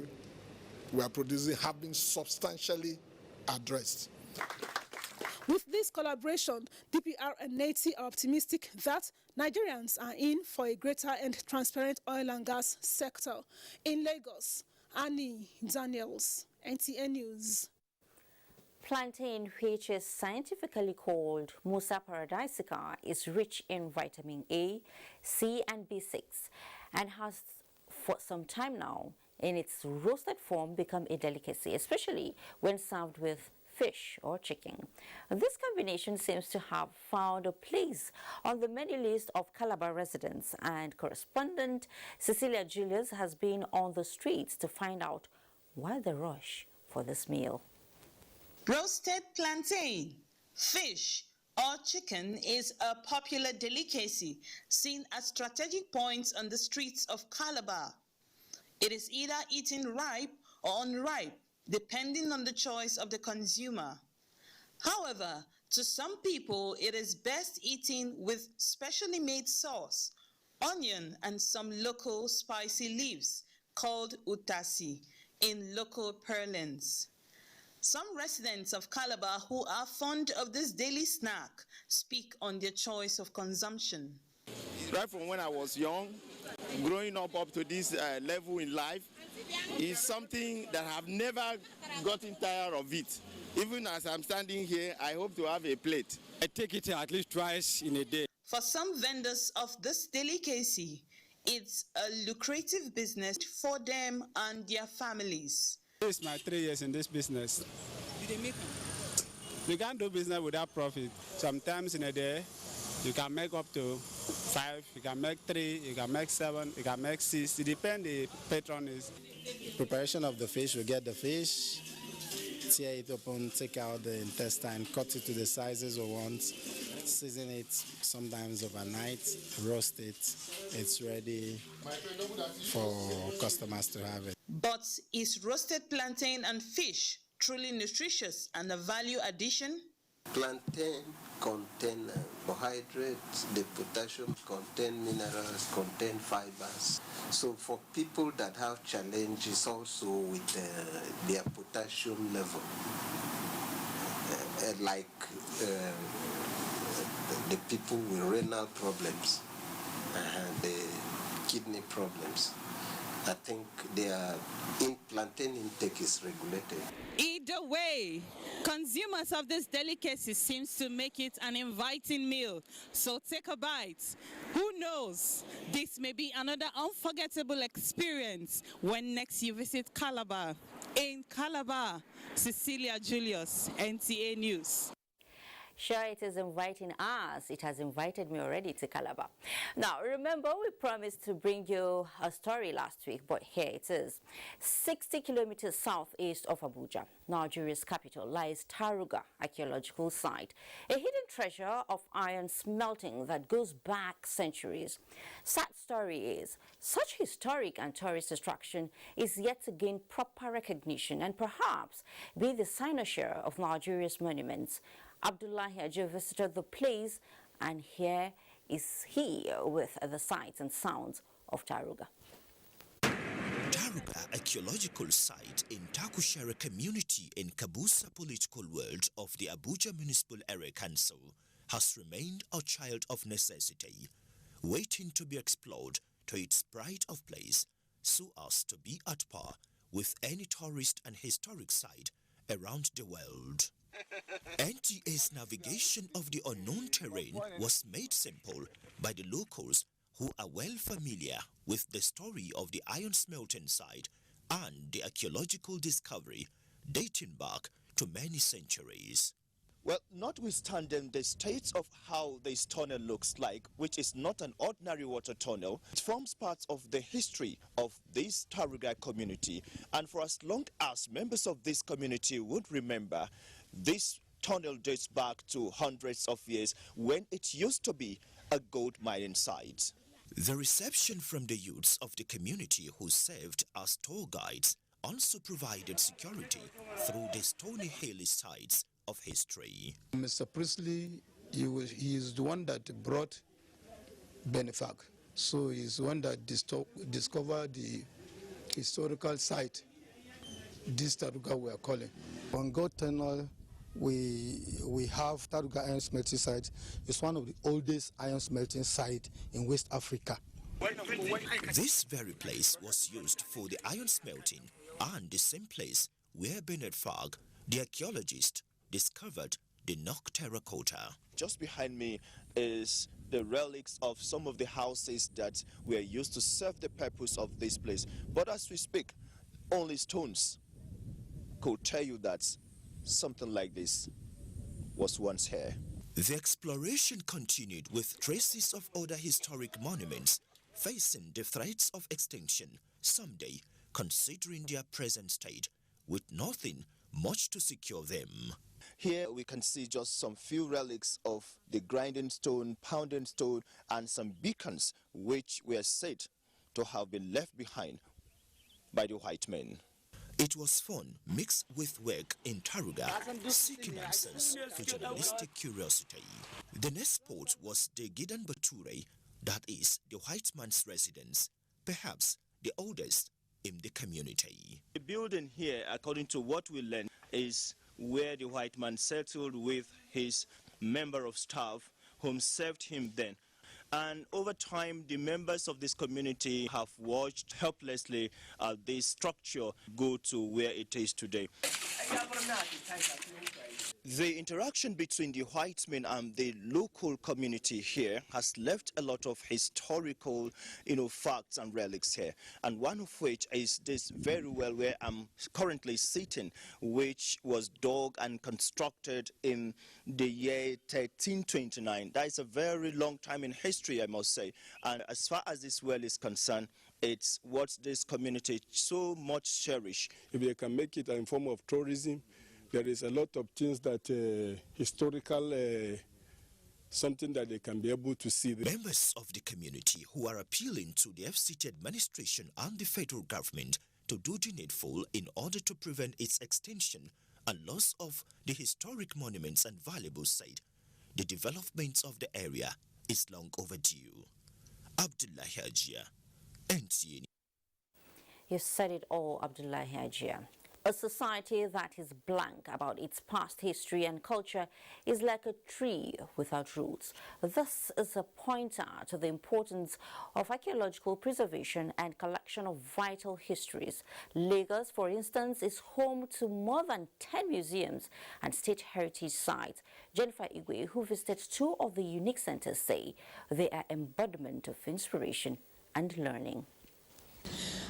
we are producing have been substantially addressed. With this collaboration, DPR and NATI are optimistic that Nigerians are in for a greater and transparent oil and gas sector. In Lagos, Annie Daniels, NTN News. Plantain, which is scientifically called Musa paradisica, is rich in vitamin A, C, and B6, and has for some time now, in its roasted form, become a delicacy, especially when served with fish or chicken. This combination seems to have found a place on the menu list of Calabar residents, and correspondent Cecilia Julius has been on the streets to find out why the rush for this meal. Roasted plantain, fish, or chicken is a popular delicacy seen at strategic points on the streets of Calabar. It is either eaten ripe or unripe, depending on the choice of the consumer. However, to some people, it is best eaten with specially made sauce, onion, and some local spicy leaves called utasi in local parlance. Some residents of Calabar who are fond of this daily snack speak on their choice of consumption. Right from when I was young, growing up to this level in life, is something that I've never gotten tired of it. Even as I'm standing here, I hope to have a plate. I take it at least twice in a day. For some vendors of this delicacy, it's a lucrative business for them and their families. This is my 3 years in this business. You can't do business without profit. Sometimes in a day, you can make up to 5, you can make 3, you can make 7, you can make 6. It depends the patron is. Preparation of the fish, we get the fish, tear it open, take out the intestine, cut it to the sizes we want, season it sometimes overnight, roast it. It's ready for customers to have it. But is roasted plantain and fish truly nutritious and a value addition? Plantain contain carbohydrates, the potassium contain minerals, contain fibers. So for people that have challenges also with their potassium level, like the people with renal problems and the kidney problems. I think their plantain intake is regulated. Either way, consumers of this delicacy seems to make it an inviting meal. So take a bite. Who knows? This may be another unforgettable experience when next you visit Calabar. In Calabar, Cecilia Julius, NTA News. Sure, it is inviting us. It has invited me already to Calabar. Now, remember, we promised to bring you a story last week, but here it is. 60 kilometers southeast of Abuja, Nigeria's capital, lies Taruga Archaeological Site, a hidden treasure of iron smelting that goes back centuries. Sad story is, such historic and tourist attraction is yet to gain proper recognition and perhaps be the cynosure of Nigeria's monuments. Abdullahi Ajo visited the place, and here is he with the sights and sounds of Taruga. Taruga Archaeological Site in Takushere community in Kabusa political world of the Abuja Municipal Area Council has remained a child of necessity, waiting to be explored to its pride of place so as to be at par with any tourist and historic site around the world. NTA's navigation of the unknown terrain was made simple by the locals who are well familiar with the story of the iron smelting site and the archaeological discovery dating back to many centuries. Well, notwithstanding the state of how this tunnel looks like, which is not an ordinary water tunnel, it forms part of the history of this Taruga community. And for as long as members of this community would remember, this tunnel dates back to hundreds of years when it used to be a gold mining site. The reception from the youths of the community who served as tour guides also provided security through the stony hilly sites of history. Mr. Priestley, he is the one that brought Benefac. So he's the one that discovered the historical site, this Taruga we are calling. On Gold Tunnel, we have Taruga Iron Smelting Site. It's one of the oldest iron smelting sites in West Africa. This very place was used for the iron smelting, and the same place where Bernard Fogg, the archaeologist, discovered the Nok terracotta. Just behind me is the relics of some of the houses that were used to serve the purpose of this place. But as we speak, only stones could tell you that something like this was once here. The exploration continued with traces of other historic monuments facing the threats of extinction someday, considering their present state, with nothing much to secure them. Here we can see just some few relics of the grinding stone, pounding stone, and some beacons which were said to have been left behind by the white men. It was fun mixed with work in Taruga, seeking answers to journalistic curiosity. The next spot was the Gidan Bature, that is the white man's residence, perhaps the oldest in the community. The building here, according to what we learned, is where the white man settled with his member of staff whom served him then. And over time, the members of this community have watched helplessly this structure go to where it is today. The interaction between the white men and the local community here has left a lot of historical, facts and relics here. And one of which is this very well where I'm currently sitting, which was dug and constructed in the year 1329. That is a very long time in history, I must say. And as far as this well is concerned, it's what this community so much cherish. If they can make it in form of tourism, there is a lot of things that historical, something that they can be able to see. Members of the community who are appealing to the FCT administration and the federal government to do the needful in order to prevent its extinction and loss of the historic monuments and valuables said the development of the area is long overdue. Abdullahi Ajia, NTA. You said it all, Abdullahi Ajia. A society that is blank about its past history and culture is like a tree without roots. This is a pointer to the importance of archaeological preservation and collection of vital histories. Lagos, for instance, is home to more than 10 museums and state heritage sites. Jennifer Igwe, who visited 2 of the unique centers, say they are embodiment of inspiration and learning.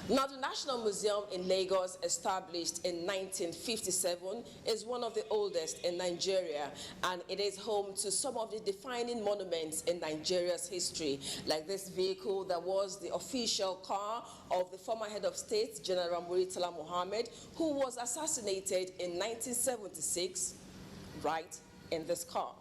Now, the National Museum in Lagos, established in 1957, is one of the oldest in Nigeria, and it is home to some of the defining monuments in Nigeria's history, like this vehicle that was the official car of the former head of state, General Muritala Muhammad, who was assassinated in 1976, right in this car.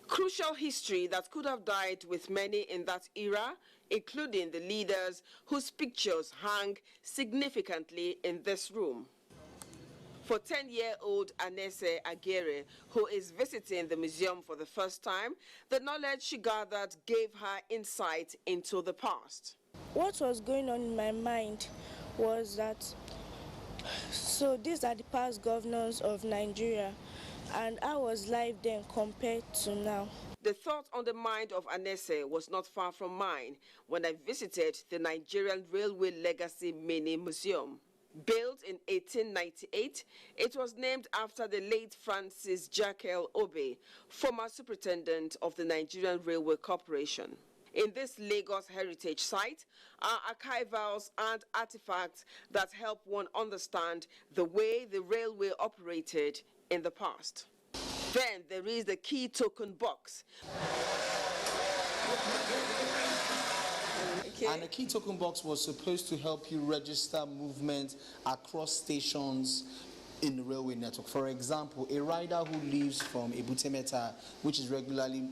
Crucial history that could have died with many in that era, including the leaders whose pictures hang significantly in this room. For 10-year-old Anese Agere, who is visiting the museum for the first time, the knowledge she gathered gave her insight into the past. What was going on in my mind was that, so these are the past governors of Nigeria, and I was live then compared to now. The thought on the mind of Anese was not far from mine when I visited the Nigerian Railway Legacy Mini Museum. Built in 1898, it was named after the late Francis Jakel Obe, former superintendent of the Nigerian Railway Corporation. In this Lagos heritage site are archivals and artifacts that help one understand the way the railway operated in the past. Then there is the key token box. Okay. And the key token box was supposed to help you register movement across stations in the railway network. For example, a rider who leaves from Ebutemeta, which is regularly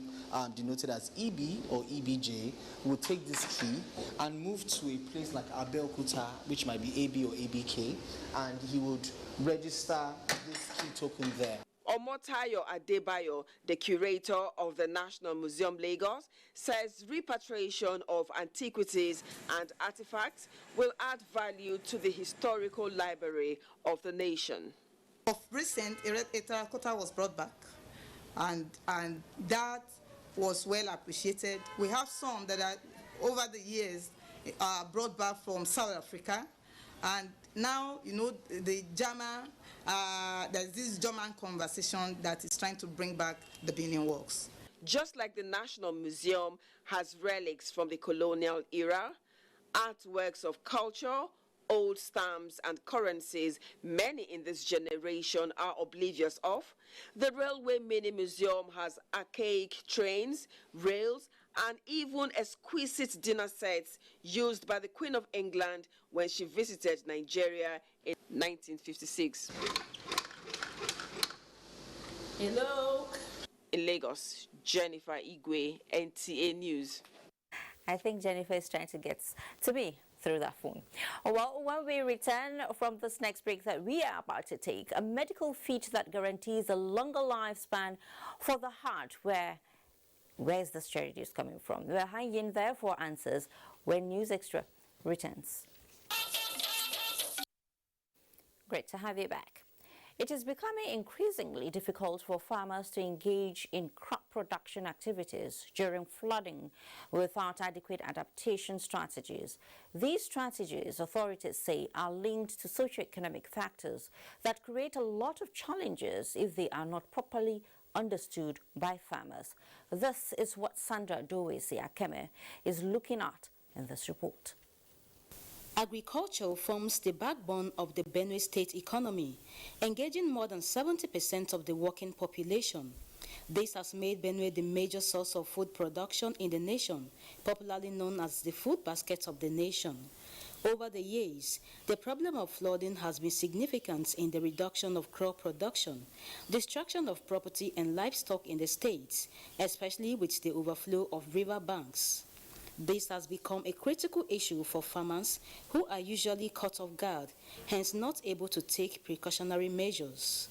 denoted as EB or EBJ, will take this key and move to a place like Abeokuta, which might be AB or ABK, and he would register this key token there. Omotayo Adebayo, the curator of the National Museum Lagos, says repatriation of antiquities and artifacts will add value to the historical library of the nation. Of recent, a terracotta was brought back, and that was well appreciated. We have some that are, over the years, brought back from South Africa, and now, you know, the German, there's this German conversation that is trying to bring back the Benin works. Just like the National Museum has relics from the colonial era, artworks of culture, old stamps and currencies many in this generation are oblivious of, the Railway Mini Museum has archaic trains, rails, and even exquisite dinner sets used by the Queen of England when she visited Nigeria in 1956. Hello. In Lagos, Jennifer Igwe, NTA News. I think Jennifer is trying to get to me through that phone. Well, when we return from this next break that we are about to take, a medical feat that guarantees a longer lifespan for the heart, where's the strategies coming from? We're hanging there for answers when News Extra returns. Great to have you back. It is becoming increasingly difficult for farmers to engage in crop production activities during flooding without adequate adaptation strategies. These strategies, authorities say, are linked to socioeconomic factors that create a lot of challenges if they are not properly understood by farmers. This is what Sandra Dowesi Akeme is looking at in this report. Agriculture forms the backbone of the Benue State economy, engaging more than 70% of the working population. This has made Benue the major source of food production in the nation, popularly known as the food basket of the nation. Over the years, the problem of flooding has been significant in the reduction of crop production, destruction of property and livestock in the state, especially with the overflow of river banks. This has become a critical issue for farmers who are usually caught off guard, hence not able to take precautionary measures.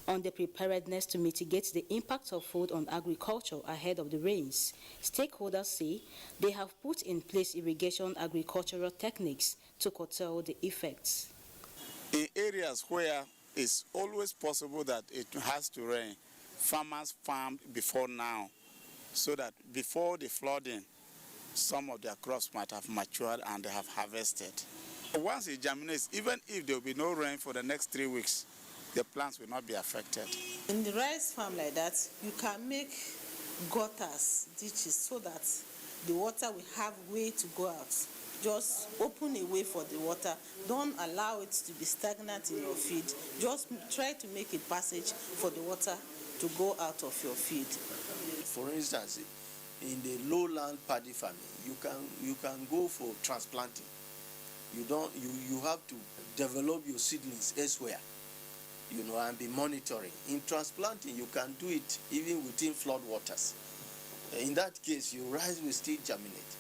On the preparedness to mitigate the impact of food on agriculture ahead of the rains, stakeholders say they have put in place irrigation agricultural techniques to curtail the effects. In areas where it's always possible that it has to rain, farmers farmed before now, so that before the flooding, some of their crops might have matured and they have harvested. Once it germinates, even if there will be no rain for the next 3 weeks, the plants will not be affected. In the rice farm like that, you can make gutters, ditches, so that the water will have way to go out. Just open a way for the water. Don't allow it to be stagnant in your field. Just try to make a passage for the water to go out of your field. For instance, in the lowland paddy farming, you can go for transplanting. You have to develop your seedlings elsewhere, and be monitoring. In transplanting, you can do it even within flood waters. In that case, your rice will still germinate.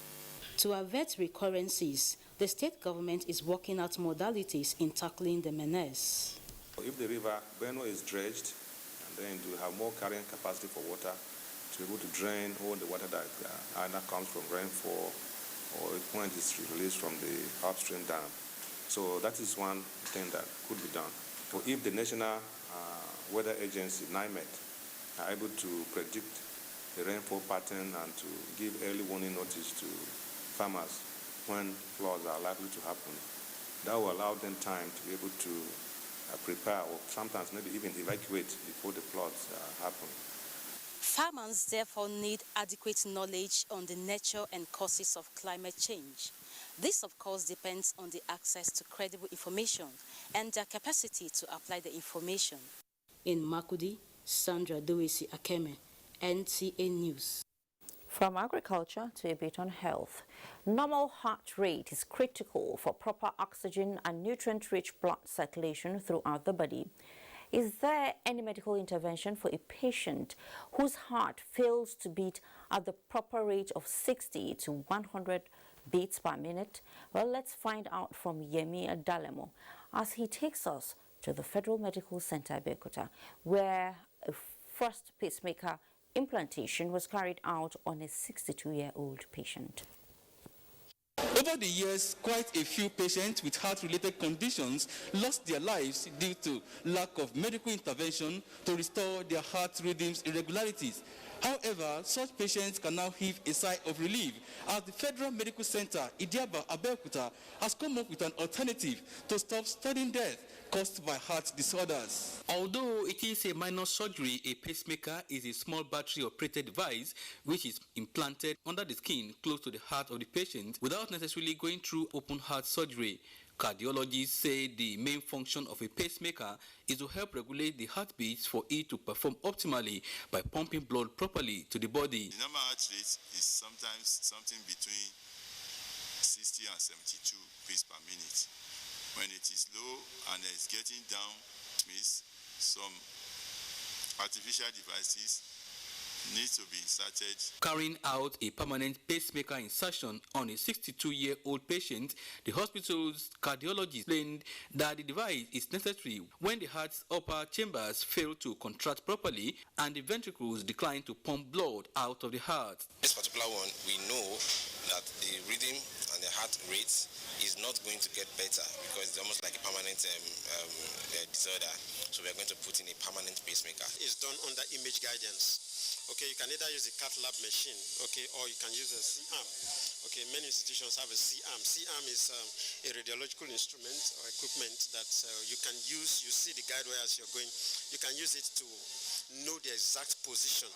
To avert recurrences, the state government is working out modalities in tackling the menace. If the river Benue is dredged, and then to have more carrying capacity for water, to be able to drain all the water that either comes from rainfall or when it is released from the upstream dam. So that is one thing that could be done. So if the National Weather Agency, NIMET, are able to predict the rainfall pattern and to give early warning notice to farmers when floods are likely to happen, that will allow them time to be able to prepare or sometimes maybe even evacuate before the floods happen. Farmers therefore need adequate knowledge on the nature and causes of climate change. This, of course, depends on the access to credible information and their capacity to apply the information. In Makudi, Sandra Dowesi Akeme, NTA News. From agriculture to a bit on health. Normal heart rate is critical for proper oxygen and nutrient-rich blood circulation throughout the body. Is there any medical intervention for a patient whose heart fails to beat at the proper rate of 60 to 100 beats per minute? Well, let's find out from Yemi Adalemo as he takes us to the Federal Medical Center, Abuja, where a first pacemaker implantation was carried out on a 62-year-old patient. Over the years, quite a few patients with heart-related conditions lost their lives due to lack of medical intervention to restore their heart rhythm's irregularities. However, such patients can now heave a sigh of relief as the Federal Medical Center, Idiaba, Abeokuta, has come up with an alternative to stop sudden death caused by heart disorders. Although it is a minor surgery, a pacemaker is a small battery-operated device which is implanted under the skin close to the heart of the patient without necessarily going through open heart surgery. Cardiologists say the main function of a pacemaker is to help regulate the heartbeats for it to perform optimally by pumping blood properly to the body. The normal heart rate is sometimes something between 60 and 72 beats per minute. When it is low and it's getting down, it means some artificial devices need to be inserted. Carrying out a permanent pacemaker insertion on a 62-year-old patient, the hospital's cardiologist explained that the device is necessary when the heart's upper chambers fail to contract properly and the ventricles decline to pump blood out of the heart. This particular one, we know that the rhythm and the heart rate is not going to get better because it's almost like a permanent disorder. So we're going to put in a permanent pacemaker. It's done under image guidance. Okay, you can either use a cath lab machine, okay, or you can use a C-arm. Okay, many institutions have a C-arm. C-arm is a radiological instrument or equipment that you can use. You see the guide wire as you're going. You can use it to know the exact position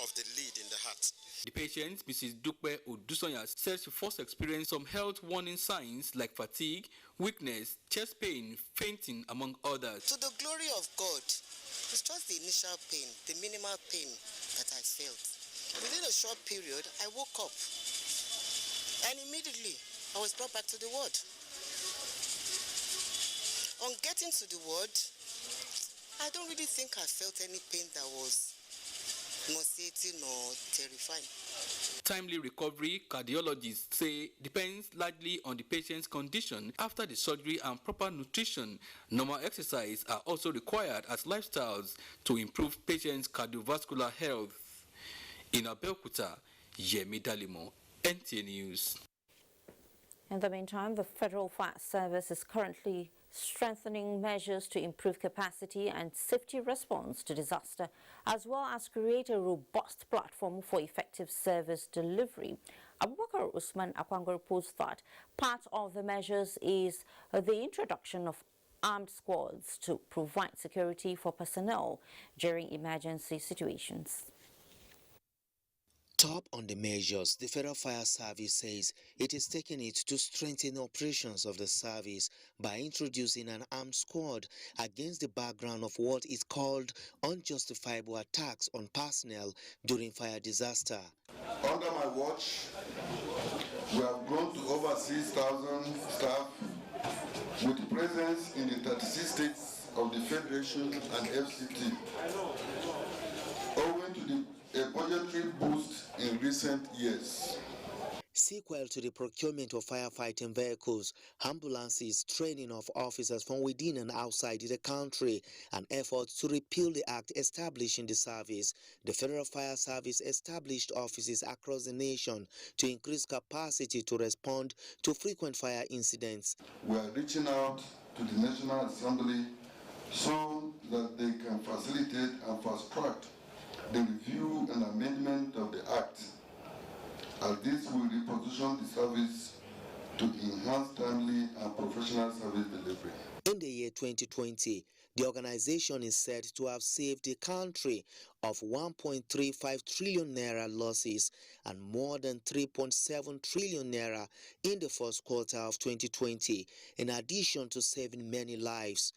of the lead in the heart. The patient, Mrs. Dukwe Odusonya, says she first experienced some health warning signs like fatigue, weakness, chest pain, fainting, among others. To the glory of God, it's just the initial pain, the minimal pain that I felt. Within a short period, I woke up and immediately I was brought back to the ward. On getting to the ward, I don't really think I felt any pain that was nauseating or terrifying. Timely recovery, cardiologists say, depends largely on the patient's condition after the surgery and proper nutrition. Normal exercise are also required as lifestyles to improve patients' cardiovascular health. In Abeokuta, Yemi Dalimo, NTA News. In the meantime, the Federal Fire Service is currently strengthening measures to improve capacity and safety response to disaster, as well as create a robust platform for effective service delivery. Abubakar Usman Akwanga reports that part of the measures is the introduction of armed squads to provide security for personnel during emergency situations. Top on the measures, the Federal Fire Service says it is taking it to strengthen operations of the service by introducing an armed squad against the background of what is called unjustifiable attacks on personnel during fire disaster. Under my watch, we have grown to over 6,000 staff with presence in the 36 states of the Federation and FCT, owing to a budgetary boost in recent years. Sequel to the procurement of firefighting vehicles, ambulances, training of officers from within and outside the country, and efforts to repeal the act establishing the service, the Federal Fire Service established offices across the nation to increase capacity to respond to frequent fire incidents. We are reaching out to the National Assembly so that they can facilitate and fast-track the review and amendment of the Act, as this will reposition the service to enhance timely and professional service delivery. In the year 2020, the organization is said to have saved the country of 1.35 trillion naira losses and more than 3.7 trillion naira in the first quarter of 2020, in addition to saving many lives.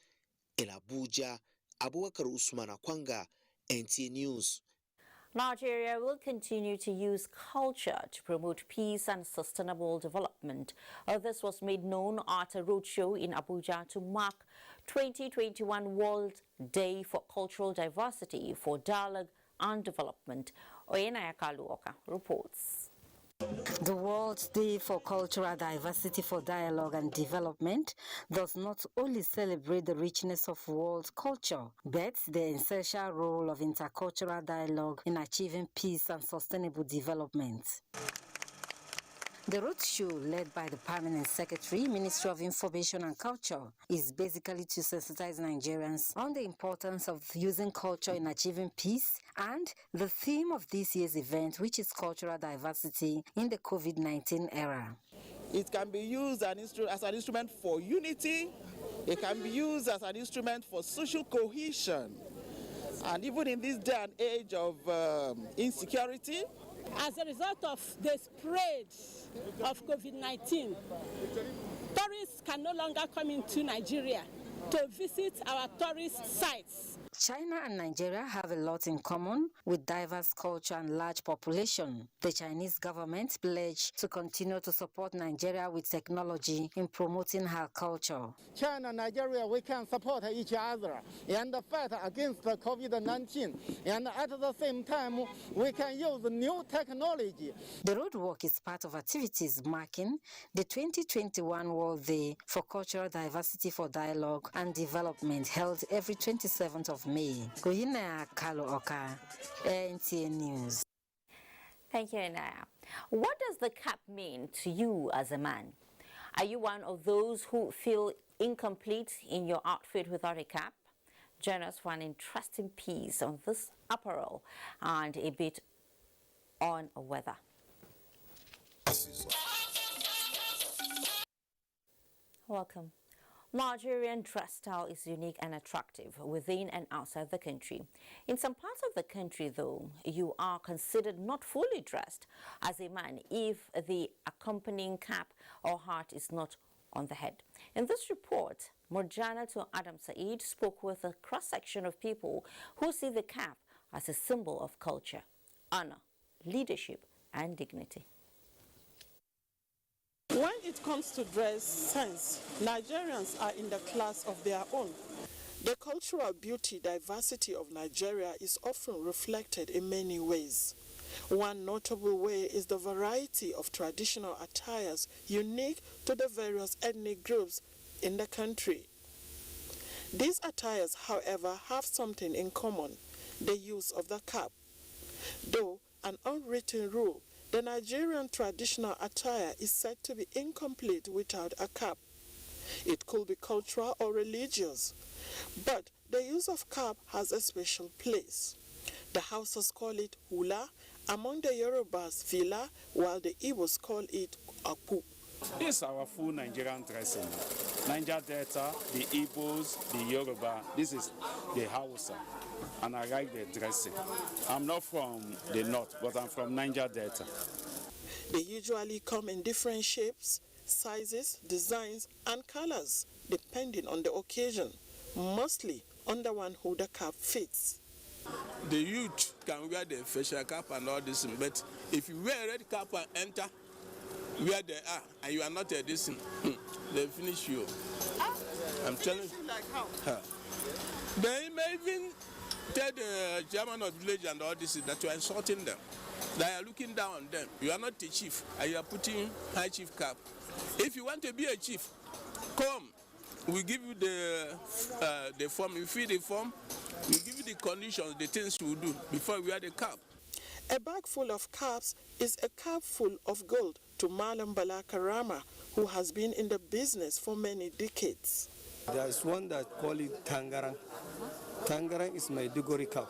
In Abuja, Abubakar Usman Akwanga, NTA News. Nigeria will continue to use culture to promote peace and sustainable development. This was made known at a roadshow in Abuja to mark 2021 World Day for Cultural Diversity for Dialogue and Development. Oyenaya Kaluoka reports. The World Day for Cultural Diversity for Dialogue and Development does not only celebrate the richness of world culture, but the essential role of intercultural dialogue in achieving peace and sustainable development. The roadshow, led by the Permanent Secretary, Ministry of Information and Culture, is basically to sensitize Nigerians on the importance of using culture in achieving peace, and the theme of this year's event, which is cultural diversity in the COVID-19 era. It can be used as an instrument for unity. It can be used as an instrument for social cohesion. And even in this day and age of insecurity, as a result of the spread of COVID-19, tourists can no longer come into Nigeria to visit our tourist sites. China and Nigeria have a lot in common with diverse culture and large population. The Chinese government pledged to continue to support Nigeria with technology in promoting her culture. China and Nigeria, we can support each other and fight against the COVID-19. And at the same time, we can use new technology. The roadwalk is part of activities marking the 2021 World Day for Cultural Diversity for Dialogue and Development, held every 27th of May. Goyina Kaluoka, NTA News. Thank you, Inaya. What does the cap mean to you as a man? Are you one of those who feel incomplete in your outfit without a cap? Join us for an interesting piece on this apparel and a bit on weather. Welcome. Nigerian dress style is unique and attractive within and outside the country. In some parts of the country, though, you are considered not fully dressed as a man if the accompanying cap or hat is not on the head. In this report, Murjana to Adam Said spoke with a cross-section of people who see the cap as a symbol of culture, honor, leadership, and dignity. When it comes to dress sense, Nigerians are in the class of their own. The cultural beauty diversity of Nigeria is often reflected in many ways. One notable way is the variety of traditional attires unique to the various ethnic groups in the country. These attires, however, have something in common: the use of the cap. Though an unwritten rule, the Nigerian traditional attire is said to be incomplete without a cap. It could be cultural or religious. But the use of cap has a special place. The Hausas call it hula, among the Yorubas villa, while the Igbos call it apu. This is our full Nigerian dressing. Niger Delta, the Igbos, the Yoruba, this is the Hausa. And I like the dressing. I'm not from the north, but I'm from Niger Delta. They usually come in different shapes, sizes, designs, and colors, depending on the occasion, mostly on the one who the cap fits. The youth can wear the facial cap and all this, but if you wear a red cap and enter where they are, and you are not a decent, they finish you. I'm telling you. Like how? They may even tell the chairman of the village and all this that you are insulting them. They are looking down on them. You are not the chief, and you are putting high chief cap. If you want to be a chief, come. We give you the form. You fill the form. We give you the conditions, the things you do before we wear the cap. A bag full of caps is a cap full of gold to Malam Bala Karama, who has been in the business for many decades. There is one that call it Tangarang. Tangarang is my Dugori cap.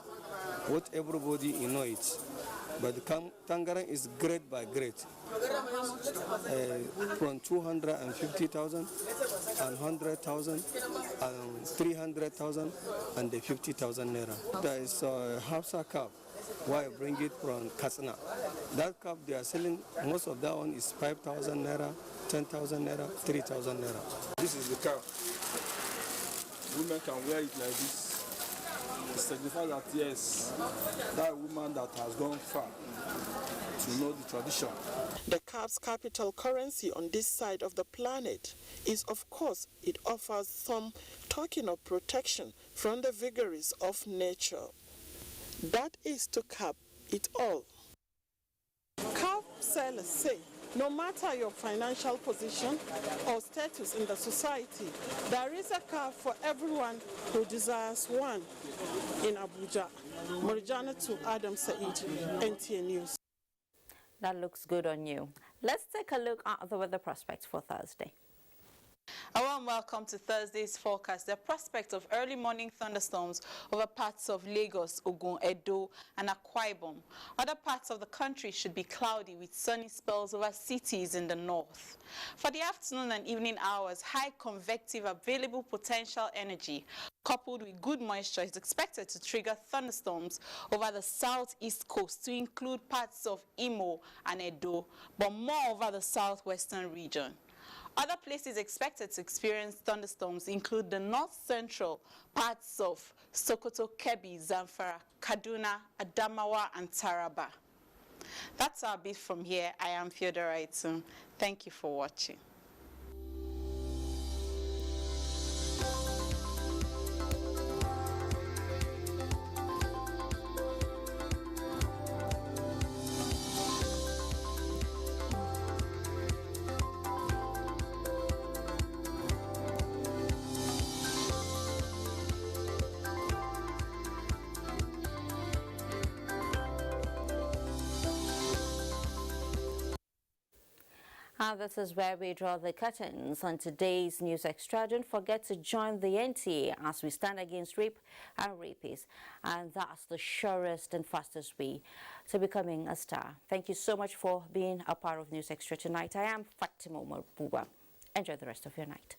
What everybody know it. But the Tangarang is grade by grade. From 250,000 and 100,000 and 300,000 and the 50,000 naira. There is a Hausa cap. Why I bring it from Katsina. That cap they are selling, most of that one is 5,000 naira, 10,000 naira, 3,000 naira. This is the cap. Women can wear it like this. It signifies that yes, that woman that has gone far to know the tradition. The cap's capital currency on this side of the planet is, of course, it offers some token of protection from the vagaries of nature. That is to cap it all. Cap sellers say, no matter your financial position or status in the society, there is a cap for everyone who desires one. In Abuja, Marjana to Adam Said, NTA News. That looks good on you. Let's take a look at the weather prospects for Thursday. A warm welcome to Thursday's forecast. The prospect of early morning thunderstorms over parts of Lagos, Ogun, Edo, and Akwa Ibom. Other parts of the country should be cloudy with sunny spells over cities in the north. For the afternoon and evening hours, high convective available potential energy coupled with good moisture is expected to trigger thunderstorms over the southeast coast to include parts of Imo and Edo, but more over the southwestern region. Other places expected to experience thunderstorms include the north-central parts of Sokoto, Kebbi, Zamfara, Kaduna, Adamawa, and Taraba. That's our bit from here. I am Theodora Itum. Thank you for watching. This is where we draw the curtains on today's News Extra. Don't forget to join the NTA as we stand against rape and rapists. And that's the surest and fastest way to becoming a star. Thank you so much for being a part of News Extra tonight. I am Fatima Marbuba. Enjoy the rest of your night.